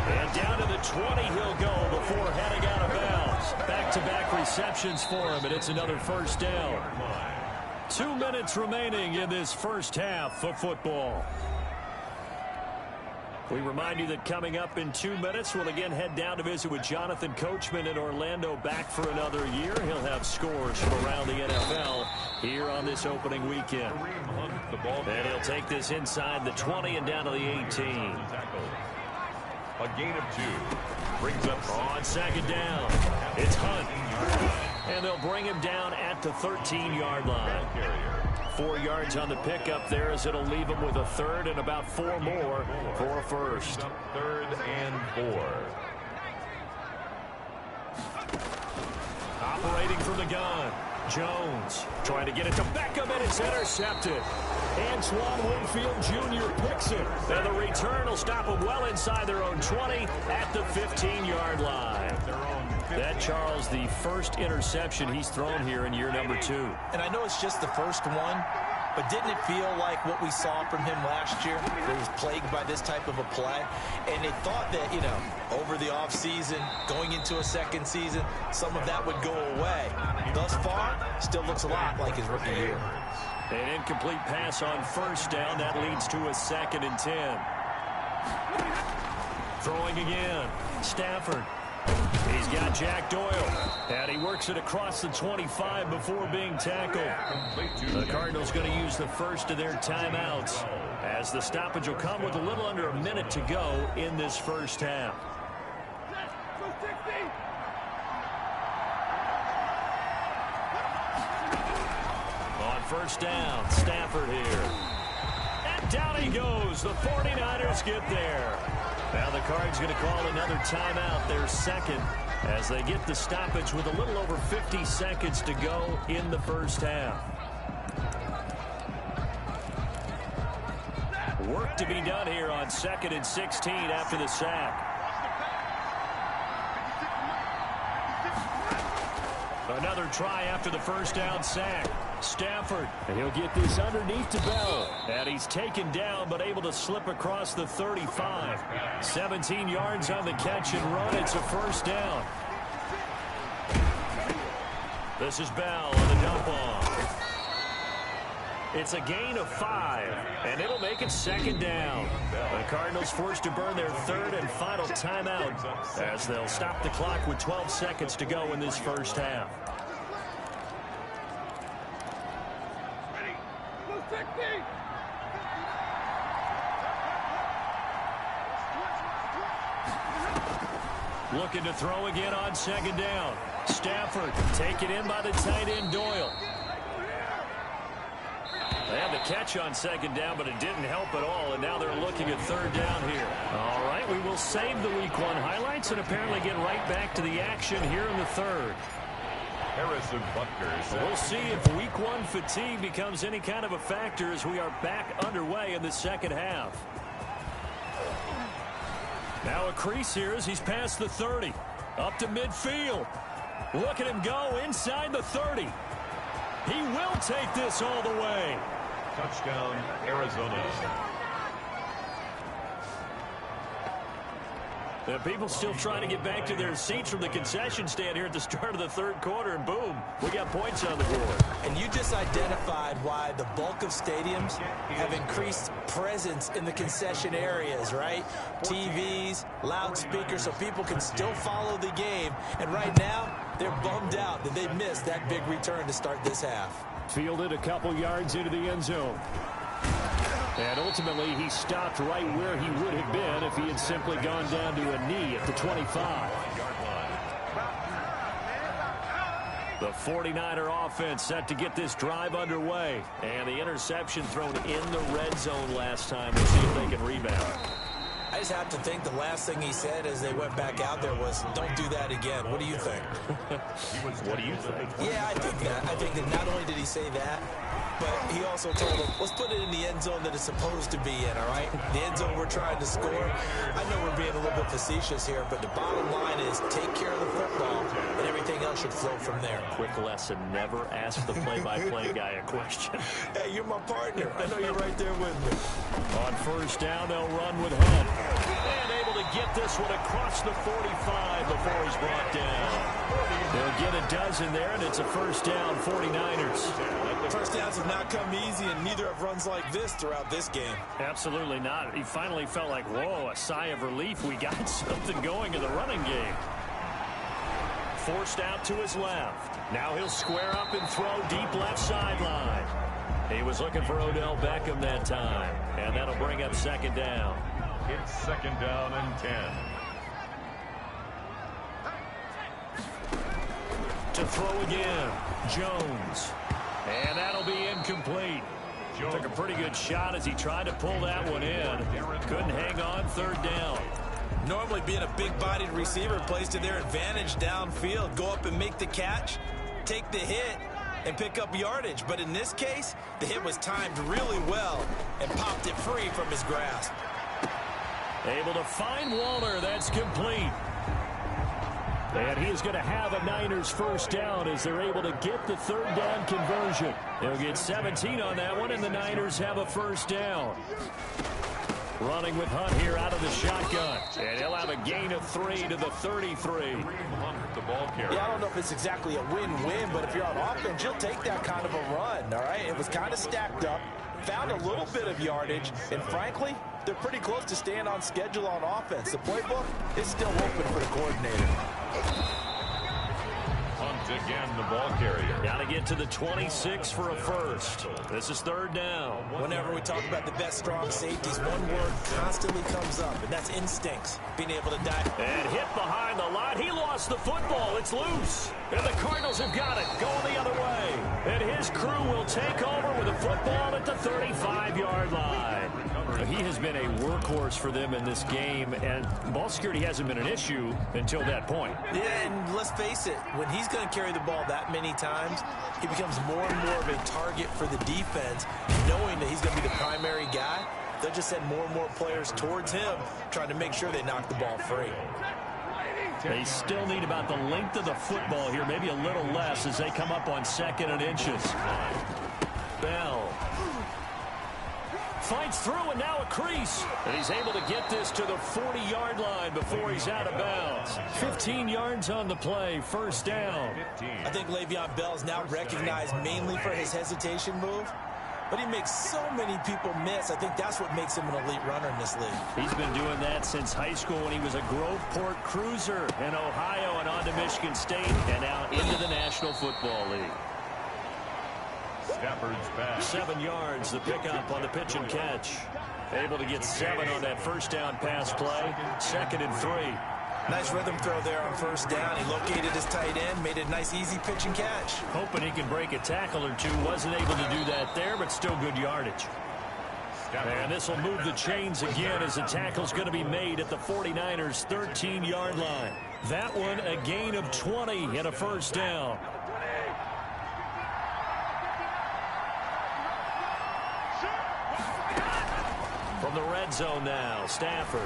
And down to the 20 he'll go before heading out of bounds. Back-to-back receptions for him, and it's another 1st down. 2 minutes remaining in this 1st half of football. We remind you that coming up in 2 minutes, we'll again head down to visit with Jonathan Coachman in Orlando, back for another year. He'll have scores from around the NFL here on this opening weekend. And he'll take this inside the 20 and down to the 18.
A gain of 2. Brings up
on 2nd down. It's Hunt. And they'll bring him down at the 13-yard line. 4 yards on the pickup there as it'll leave him with a 3rd and about 4 more for a 1st.
3rd and 4.
Operating from the gun. Jones trying to get it to Beckham, and it's intercepted. Antoine Winfield Jr. picks it. And the return will stop them well inside their own 20 at the 15-yard line. That, Charles, the first interception he's thrown here in year number 2.
And I know it's just the first one, but didn't it feel like what we saw from him last year, where he was plagued by this type of a play? And they thought that, you know, over the offseason, going into a second season, some of that would go away. Thus far, still looks a lot like his rookie year.
An incomplete pass on first down. That leads to a 2nd and 10. Throwing again. Stafford. He's got Jack Doyle. And he works it across the 25 before being tackled. The Cardinals going to use the first of their timeouts, as the stoppage will come with a little under a minute to go in this first half. On first down, Stafford here. And down he goes. The 49ers get there. Now the Cards going to call another timeout, their second, as they get the stoppage with a little over 50 seconds to go in the first half. Work to be done here on 2nd and 16 after the sack. Another try after the first down sack. Stafford, and he'll get this underneath to Bell. And he's taken down, but able to slip across the 35. 17 yards on the catch and run. It's a first down. This is Bell on the dump off. It's a gain of 5, and it'll make it 2nd down. The Cardinals forced to burn their 3rd and final timeout, as they'll stop the clock with 12 seconds to go in this first half. Looking to throw again on 2nd down. Stafford taken in by the tight end Doyle. They had the catch on 2nd down, but it didn't help at all, and now they're looking at 3rd down here. All right, we will save the Week 1 highlights and apparently get right back to the action here in the 3rd.
Harrison Butker.
We'll see if Week 1 fatigue becomes any kind of a factor as we are back underway in the second half. Now a crease here as he's past the 30. Up to midfield. Look at him go inside the 30. He will take this all the way.
Touchdown, Arizona.
The people still trying to get back to their seats from the concession stand here at the start of the 3rd quarter, and boom, we got points on the board.
And you just identified why the bulk of stadiums have increased presence in the concession areas, right? TVs, loudspeakers, so people can still follow the game. And right now, they're bummed out that they missed that big return to start this half.
Fielded a couple yards into the end zone. And ultimately, he stopped right where he would have been if he had simply gone down to a knee at the 25. The 49er offense set to get this drive underway. And the interception thrown in the red zone last time. We'll see if they can rebound.
I just have to think the last thing he said as they went back out there was, don't do that again. What do you think?
What do you think?
Yeah, I think that. I think that not only did he say that, but he also told them, let's put it in the end zone that it's supposed to be in, all right? The end zone we're trying to score. I know we're being a little bit facetious here, but the bottom line is take care of the football, and everything else should flow from there.
Quick lesson, never ask the play-by-play guy a question.
Hey, you're my partner. I know you're right there with me.
On first down, they'll run with Hunt. And able to get this one across the 45 before he's brought down. They'll get a dozen there, and it's a first down, 49ers.
First downs have not come easy, and neither have runs like this throughout this game.
Absolutely not. He finally felt like, whoa, a sigh of relief. We got something going in the running game. Forced out to his left. Now he'll square up and throw deep left sideline. He was looking for Odell Beckham that time, and that'll bring up 2nd down.
It's 2nd down and 10.
To throw again, Jones. And that'll be incomplete. Took a pretty good shot as he tried to pull that one in. Couldn't hang on, 3rd down.
Normally being a big-bodied receiver plays to their advantage downfield. Go up and make the catch, take the hit, and pick up yardage. But in this case, the hit was timed really well and popped it free from his grasp.
Able to find Waller. That's complete. And he is going to have a Niners first down as they're able to get the third down conversion. They'll get 17 on that one, and the Niners have a first down. Running with Hunt here out of the shotgun. And he'll have a gain of 3 to the 33.
The ball carrier.
Yeah, I don't know if it's exactly a win-win, but if you're on offense, you'll take that kind of a run, all right? It was kind of stacked up, found a little bit of yardage, and frankly, they're pretty close to staying on schedule on offense. The playbook is still open for the coordinator.
Hunt again, the ball carrier.
Got to get to the 26 for a first. This is third down.
Whenever we talk about the best strong safeties, one word constantly comes up, and that's instincts. Being able to dive.
And hit behind the line. He lost the football. It's loose. And the Cardinals have got it. Going the other way. And his crew will take over with a football at the 35-yard line. He has been a workhorse for them in this game, and ball security hasn't been an issue until that point.
Yeah, and let's face it, when he's going to carry the ball that many times, he becomes more and more of a target for the defense, knowing that he's going to be the primary guy. They'll just send more and more players towards him, trying to make sure they knock the ball free.
They still need about the length of the football here, maybe a little less as they come up on 2nd and inches. Bell fights through, and now a crease. And he's able to get this to the 40-yard line before he's out of bounds. 15 yards on the play, first down.
I think Le'Veon Bell is now recognized mainly for his hesitation move, but he makes so many people miss. I think that's what makes him an elite runner in this league.
He's been doing that since high school when he was a Groveport Cruiser in Ohio and on to Michigan State and now into the National Football League.
Stafford's pass.
7 yards, the pickup on the pitch and catch. Able to get 7 on that first down pass play. 2nd and 3.
Nice rhythm throw there on first down. He located his tight end, made a nice easy pitch and catch.
Hoping he can break a tackle or two. Wasn't able to do that there, but still good yardage. And this will move the chains again as the tackle's going to be made at the 49ers' 13-yard line. That one a gain of 20 and a first down. From the red zone now, Stafford.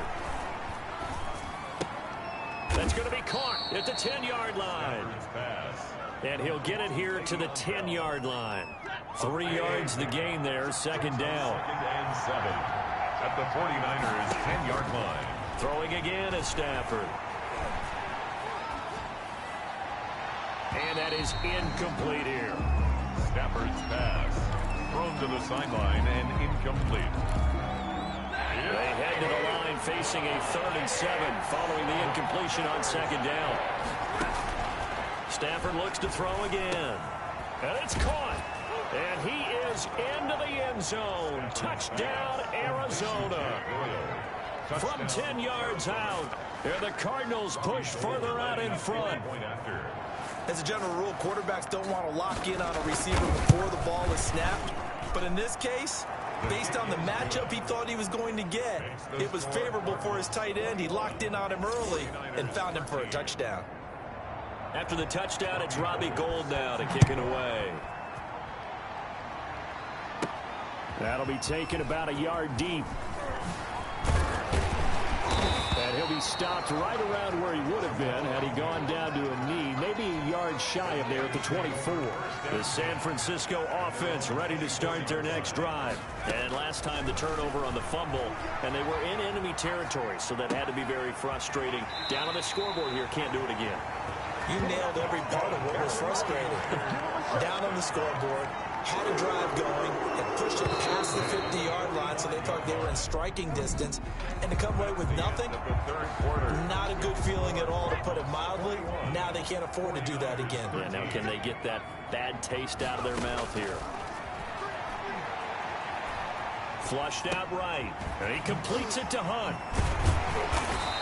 That's going to be caught at the 10-yard line. And he'll get it here to the 10-yard line. 3 yards the gain there, 2nd down.
2nd and 7 at the 49ers' 10-yard line.
Throwing again is Stafford. And that is incomplete here.
Stafford's pass. Thrown to the sideline and incomplete.
They head to the line facing a 3rd and 7 following the incompletion on 2nd down. Stafford looks to throw again. And it's caught. And he is into the end zone. Touchdown, Arizona. From 10 yards out. And the Cardinals push further out in front.
As a general rule, quarterbacks don't want to lock in on a receiver before the ball is snapped. But in this case, based on the matchup he thought he was going to get, it was favorable for his tight end. He locked in on him early and found him for a touchdown.
After the touchdown, it's Robbie Gould now to kick it away. That'll be taken about a yard deep. And he'll be stopped right around where he would have been had he gone down to a knee, maybe a yard shy of there at the 24. The San Francisco offense ready to start their next drive. And last time the turnover on the fumble, and they were in enemy territory, so that had to be very frustrating. Down on the scoreboard here, can't do it again.
You nailed every part of what was frustrating. Down on the scoreboard, had a drive going, and pushed it past the 50-yard line so they thought they were in striking distance. And to come away with nothing, not a good feeling at all, to put it mildly. Now they can't afford to do that again.
Yeah, now can they get that bad taste out of their mouth here? Flushed out right, and he completes it to Hunt.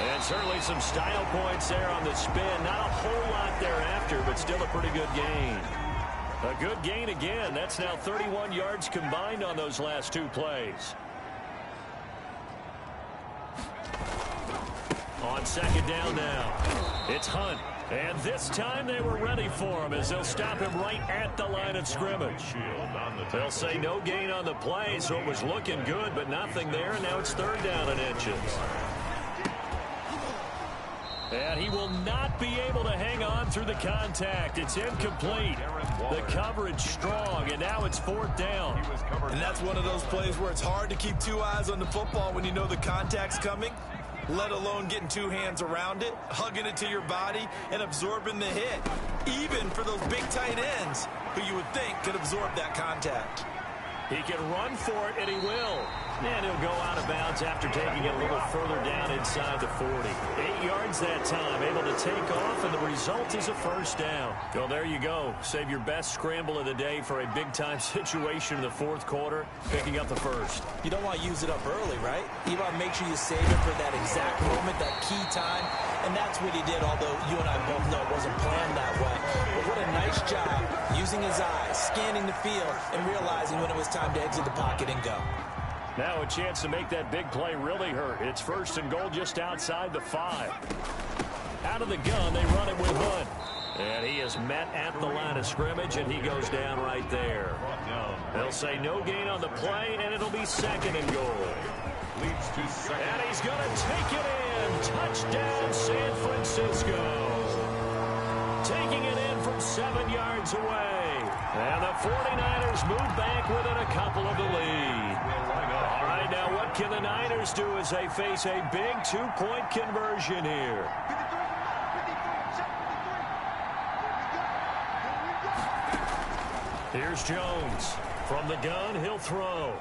And certainly some style points there on the spin. Not a whole lot thereafter, but still a pretty good gain. A good gain again. That's now 31 yards combined on those last 2 plays. On 2nd down now, it's Hunt. And this time they were ready for him as they'll stop him right at the line of scrimmage. They'll say no gain on the play, so it was looking good, but nothing there, and now it's 3rd down and inches. And he will not be able to hang on through the contact. It's incomplete. The coverage strong, and now it's 4th down.
And that's one of those plays where it's hard to keep 2 eyes on the football when you know the contact's coming, let alone getting 2 hands around it, hugging it to your body, and absorbing the hit, even for those big tight ends who you would think could absorb that contact.
He can run for it, and he will. And he'll go out of bounds after taking it a little further down inside the 40. 8 yards that time, able to take off, and the result is a 1st down. Well, there you go. Save your best scramble of the day for a big-time situation in the 4th quarter, picking up the 1st.
You don't want to use it up early, right? You want to make sure you save it for that exact moment, that key time, and that's what he did, although you and I both know it wasn't planned that way. But what a nice job using his eyes, scanning the field, and realizing when it was time to exit the pocket and go.
Now a chance to make that big play really hurt. It's 1st and goal just outside the 5. Out of the gun, they run it with Hunt. And he is met at the line of scrimmage, and he goes down right there. They'll say no gain on the play, and it'll be 2nd and goal. And he's going to take it in. Touchdown, San Francisco. Taking it in from 7 yards away. And the 49ers move back within a couple of the lead. All right, now what can the Niners do as they face a big 2-point conversion here? Here's Jones. From the gun, he'll throw.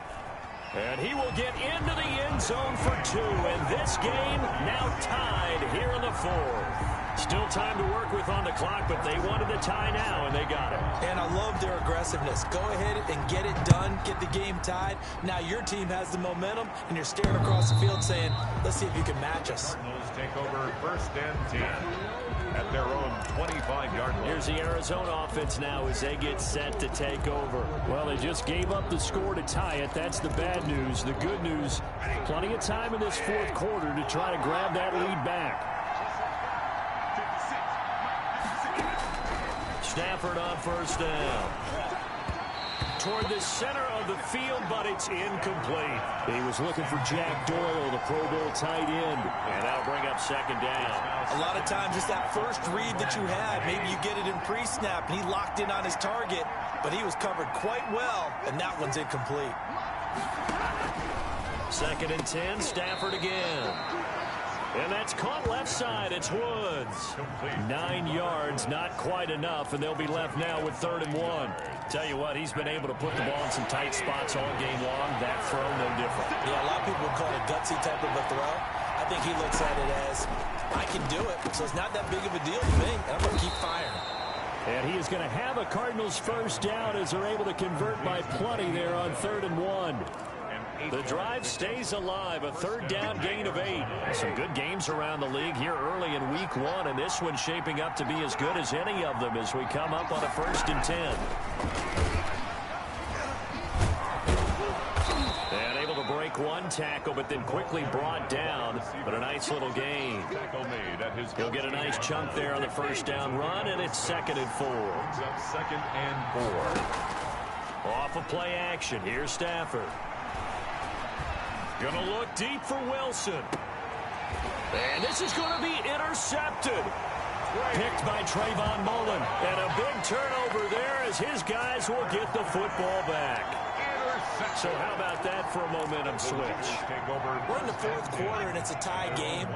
And he will get into the end zone for 2. And this game now tied here in the 4th. Still time to work with on the clock, but they wanted the tie now, and they got it.
And I love their aggressiveness. Go ahead and get it done, get the game tied. Now your team has the momentum, and you're staring across the field saying, let's see if you can match us.
Take over 1st and 10 at their own 25-yard line.
Here's the Arizona offense now as they get set to take over. Well, they just gave up the score to tie it. That's the bad news. The good news, plenty of time in this 4th quarter to try to grab that lead back. Stafford on 1st down. Toward the center of the field, but it's incomplete. He was looking for Jack Doyle, the Pro Bowl tight end. And that'll bring up 2nd down.
A lot of times it's that first read that you had. Maybe you get it in pre-snap, and he locked in on his target, but he was covered quite well, and that one's incomplete.
2nd and 10, Stafford again. And that's caught left side. It's Woods. 9 yards, not quite enough, and they'll be left now with 3rd and 1. Tell you what, he's been able to put the ball in some tight spots all game long. That throw, no different.
Yeah, a lot of people would call it a gutsy type of a throw. I think he looks at it as, I can do it, so it's not that big of a deal to me. I'm going to keep firing.
And he is going to have a Cardinals 1st down as they're able to convert by plenty there on 3rd and 1. The drive stays alive, a 3rd down gain of 8. Some good games around the league here early in week 1, and this one's shaping up to be as good as any of them as we come up on a 1st and 10. And able to break one tackle, but then quickly brought down, but a nice little gain. He'll get a nice chunk there on the 1st down run, and it's 2nd and 4.
2nd and 4.
Off of play action, here's Stafford. Gonna look deep for Wilson. And this is going to be intercepted. Picked by Trayvon Mullen. And a big turnover there as his guys will get the football back. So how about that for a momentum switch?
We're in the 4th quarter and it's a tie game.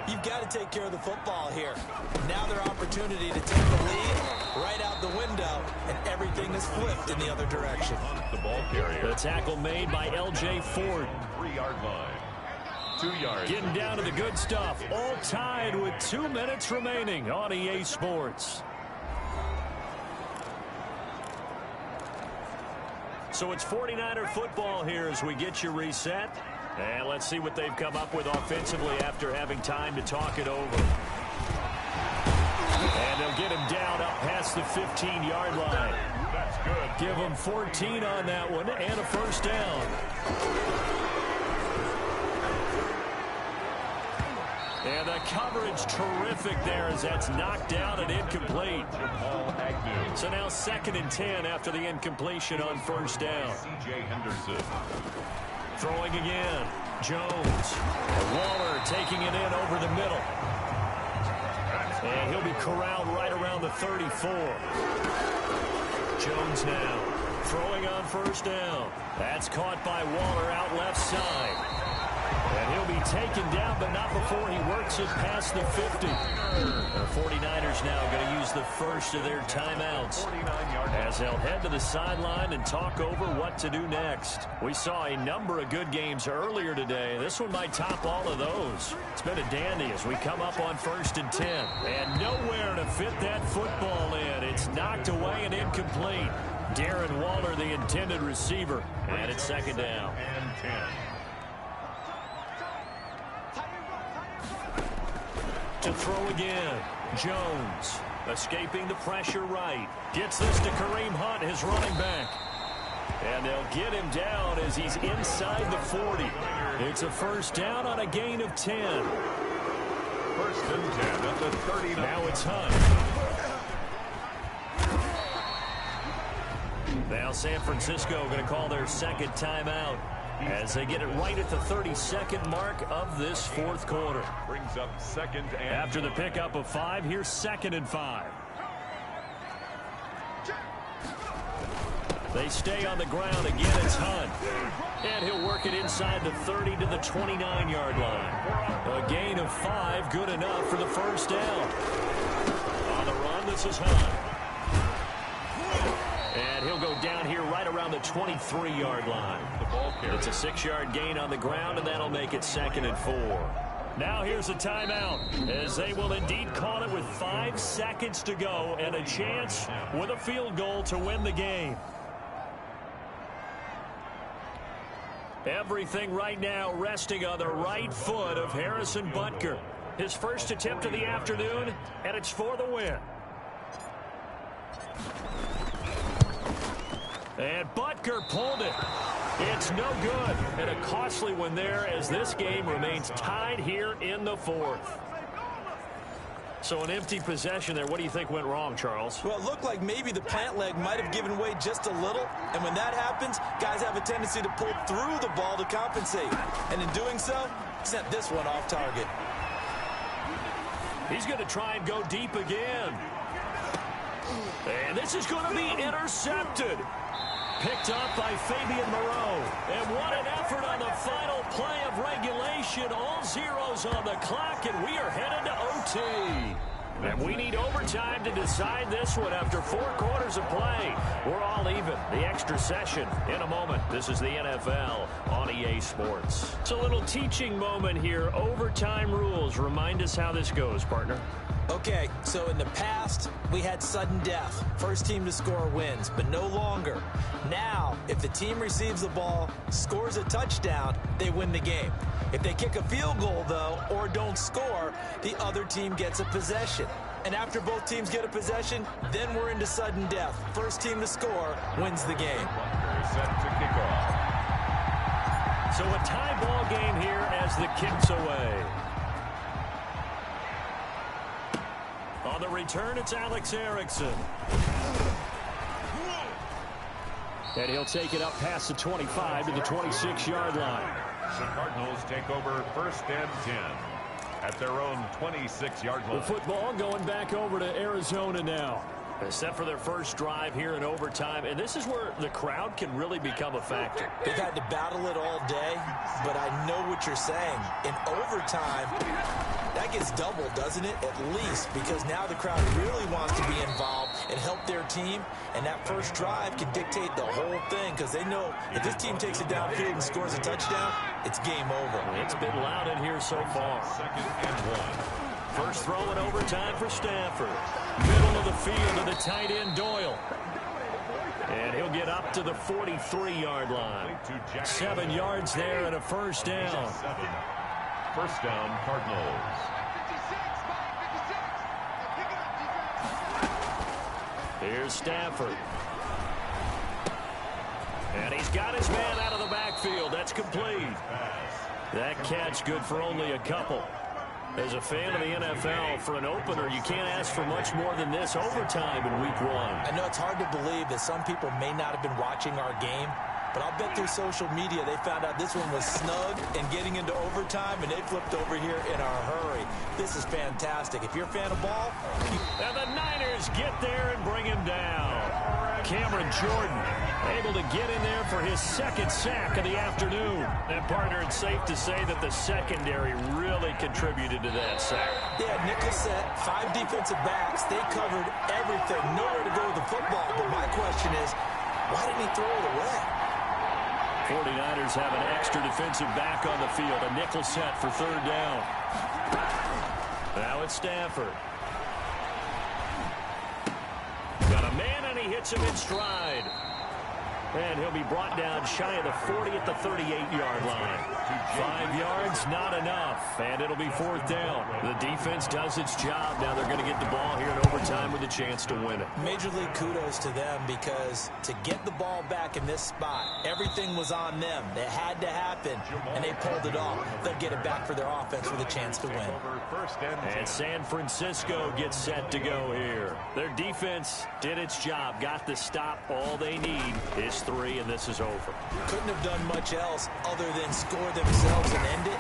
You've got to take care of the football here. Now their opportunity to take the lead right out the window, and everything is flipped in the other direction.
The ball carrier.
The tackle made by L.J. Ford.
3-yard line. 2 yards.
Getting down to the good stuff. All tied with 2 minutes remaining on EA Sports. So it's 49er football here as we get you reset. And let's see what they've come up with offensively after having time to talk it over. And they'll get him down up past the 15-yard line.
That's good.
Give him 14 on that one and a 1st down. And the coverage terrific there as that's knocked down and incomplete. So now 2nd and 10 after the incompletion on 1st down.
C.J. Henderson.
Throwing again. Jones. Waller taking it in over the middle. And he'll be corralled right around the 34. Jones now throwing on first down. That's caught by Waller out left side. And he'll be taken down, but not before he works it past the 50. The 49ers now going to use the first of their timeouts as they'll head to the sideline and talk over what to do next. We saw a number of good games earlier today. This one might top all of those. It's been a dandy as we come up on 1st and 10. And nowhere to fit that football in. It's knocked away and incomplete. Darren Waller, the intended receiver. And it's 2nd down.
And 10.
To throw again. Jones escaping the pressure right. Gets this to Kareem Hunt, his running back. And they'll get him down as he's inside the 40. It's a first down on a gain of 10.
1st and 10 at the 39.
Now it's Hunt. Now San Francisco going to call their 2nd timeout as they get it right at the 32nd mark of this 4th quarter.
Brings up 2nd and
after the pickup of 5, here's 2nd and 5. They stay on the ground. Again, it's Hunt. And he'll work it inside the 30 to the 29-yard line. A gain of 5, good enough for the first down. On the run, this is Hunt. And he'll go down here right around the 23-yard line. It's a 6-yard gain on the ground, and that'll make it 2nd and 4. Now here's a timeout, as they will indeed call it with 5 seconds to go and a chance with a field goal to win the game. Everything right now resting on the right foot of Harrison Butker. His first attempt of the afternoon, and it's for the win. And Butker pulled it. It's no good. And a costly one there as this game remains tied here in the 4th. So an empty possession there. What do you think went wrong, Charles?
Well, it looked like maybe the plant leg might have given way just a little. And when that happens, guys have a tendency to pull through the ball to compensate. And in doing so, sent this one off target.
He's going to try and go deep again. And this is going to be intercepted. Picked up by Fabian Moreau. And what an effort on the final play of regulation. All zeros on the clock, and we are headed to OT. And we need overtime to decide this one after 4 quarters of play. We're all even. The extra session in a moment. This is the NFL on EA Sports. It's a little teaching moment here. Overtime rules. Remind us how this goes, partner.
Okay, so in the past, we had sudden death. First team to score wins, but no longer. Now, if the team receives the ball, scores a touchdown, they win the game. If they kick a field goal, though, or don't score, the other team gets a possession. And after both teams get a possession, then we're into sudden death. First team to score wins the game.
Set to kick off.
So a tie ball game here as the kick's away. On the return, it's Alex Erickson. And he'll take it up past the 25 to the 26-yard line.
The Cardinals take over 1st and 10 at their own 26-yard line.
The football going back over to Arizona now. Set for their first drive here in overtime. And this is where the crowd can really become a factor.
They've had to battle it all day, but I know what you're saying. In overtime, that gets doubled, doesn't it? At least, because now the crowd really wants to be involved and help their team. And that first drive can dictate the whole thing because they know if this team takes it downfield and scores a touchdown, it's game over.
It's been loud in here so far.
2nd and 1.
First throw in overtime for Stafford. Middle of the field to the tight end Doyle. And he'll get up to the 43-yard line. 7 yards there and a first down.
First down, Cardinals.
Here's Stafford. And he's got his man out of the backfield. That's complete. That catch good for only a couple. As a fan of the NFL, for an opener, you can't ask for much more than this overtime in Week 1.
I know it's hard to believe that some people may not have been watching our game, But I'll bet through social media they found out this one was snug and getting into overtime, and they flipped over here in a hurry. This is fantastic. If you're a fan of ball,
and the Niners get there and bring him down. Cameron Jordan able to get in there for his second sack of the afternoon. And, partner, it's safe to say that the secondary really contributed to that sack.
They had nickel set, 5 defensive backs. They covered everything. Nowhere to go with the football. But my question is, why didn't he throw it away?
49ers have an extra defensive back on the field. A nickel set for third down. Now it's Stafford. Got a man, and he hits him in stride. And he'll be brought down shy of the 40 at the 38-yard line. 5 yards, not enough. And it'll be fourth down. The defense does its job. Now they're going to get the ball here in overtime with a chance to win it.
Major league kudos to them, because to get the ball back in this spot, everything was on them. It had to happen, and they pulled it off. They'll get it back for their offense with a chance to win.
And San Francisco gets set to go here. Their defense did its job, got the stop. All they need is 3, and this is over.
Couldn't have done much else other than score themselves and end it,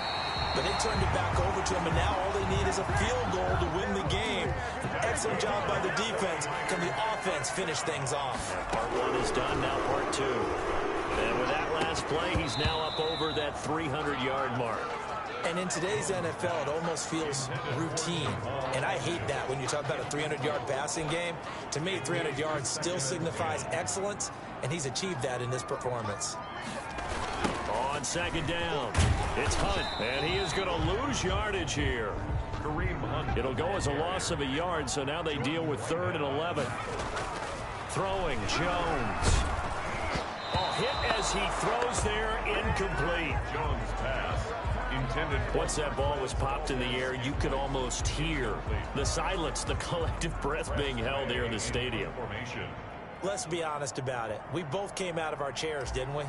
but they turned it back over to them, and now all they need is a field goal to win the game. An excellent job by the defense. Can the offense finish things off?
Part 1 is done, now part 2. And with that last play, he's now up over that 300-yard mark.
And in today's NFL, it almost feels routine. And I hate that when you talk about a 300-yard passing game. To me, 300 yards still signifies excellence, and he's achieved that in this performance.
On second down, it's Hunt, and he is going to lose yardage here. It'll go as a loss of a yard, so now they deal with 3rd and 11. Throwing, Jones. Hit as he throws there, incomplete.
Jones pass.
Once that ball was popped in the air, you could almost hear the silence, the collective breath being held here in the stadium.
Let's be honest about it. We both came out of our chairs, didn't we?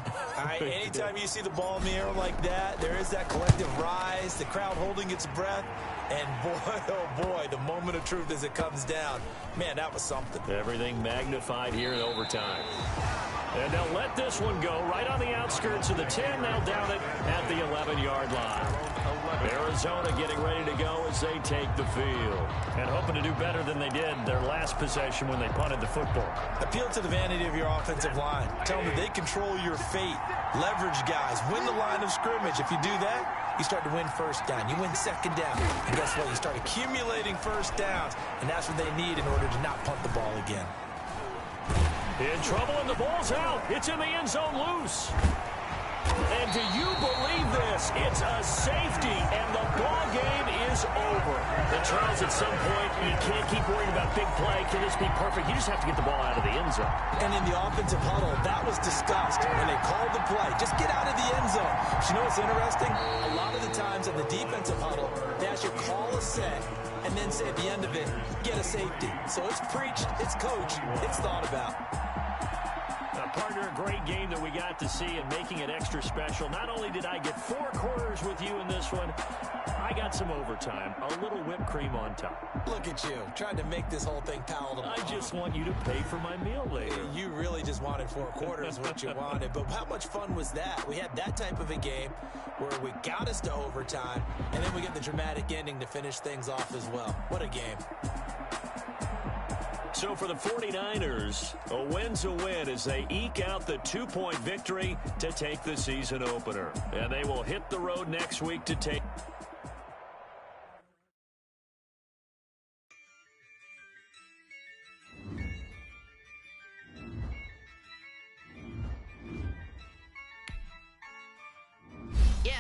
Anytime you see the ball in the air like that, there is that collective rise, the crowd holding its breath, and boy, oh boy, the moment of truth as it comes down. Man, that was something.
Everything magnified here in overtime. And they'll let this one go right on the outskirts of the 10. They'll down it at the 11-yard line. Arizona getting ready to go as they take the field. And hoping to do better than they did their last possession when they punted the football.
Appeal to the vanity of your offensive line. Tell them that they control your fate. Leverage guys. Win the line of scrimmage. If you do that, you start to win first down. You win second down. And guess what? You start accumulating first downs. And that's what they need in order to not punt the ball again.
In trouble, and the ball's out. It's in the end zone loose. And do you believe this? It's a safety, and the ball game is over. And Charles, at some point, you can't keep worrying about big play. Can this be perfect? You just have to get the ball out of the end zone.
And in the offensive huddle, that was discussed when they called the play. Just get out of the end zone. But you know what's interesting? A lot of the times in the defensive huddle, they ask you call a set, and then say at the end of it, get a safety. So it's preached, it's coached, it's thought about.
Partner, a great game that we got to see, and making it extra special. Not only did I get 4 quarters with you in this one, I got some overtime, a little whipped cream on top.
Look at you, trying to make this whole thing palatable.
I just want you to pay for my meal later.
You really just wanted 4 quarters, what you wanted. But how much fun was that? We had that type of a game where we got us to overtime, and then we get the dramatic ending to finish things off as well. What a game.
So for the 49ers, a win's a win as they eke out the 2-point victory to take the season opener. And they will hit the road next week to take...
Yeah,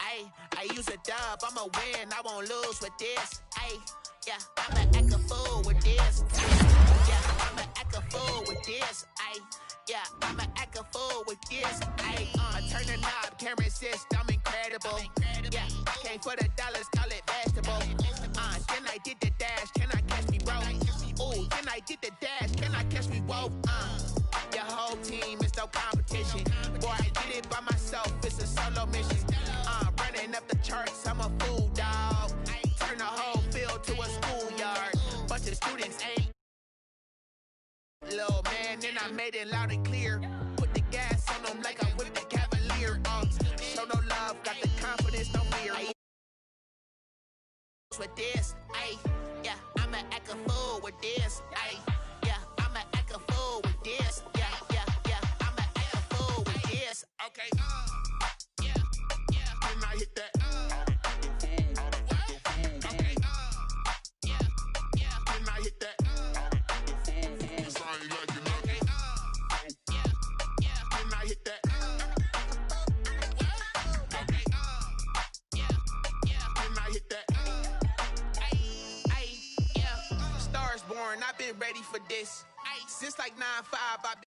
I use a dub, I'ma win, I won't lose with this, yeah, I'ma act a fool with this. Yeah, I'ma act a fool with this. Yeah, I'ma act a fool with this. I turn the knob, can't resist, I'm incredible. Yeah, came for the dollars, call it vegetable. Then I did the dash, can I catch me, bro? Ooh, then I did the dash, can I catch me, whoa? Your whole team is no competition. Boy, I did it by myself, it's a solo mission. Running up the charts, I'm a fool, dog. Turn the whole field to a schoolyard. Bunch of students ain't little man, then I made it loud and clear. Put the gas on them like I'm with this, ayy, yeah, I'ma act a fool with this, ayy, yeah, I'ma act a fool with this, yeah, I'ma act a fool with this, okay, yeah, when I hit that, okay, yeah, when I hit that, okay, yeah, when I hit that, okay, yeah, when I hit that. Stars born, I've been ready for this. Since like 9-5, I've been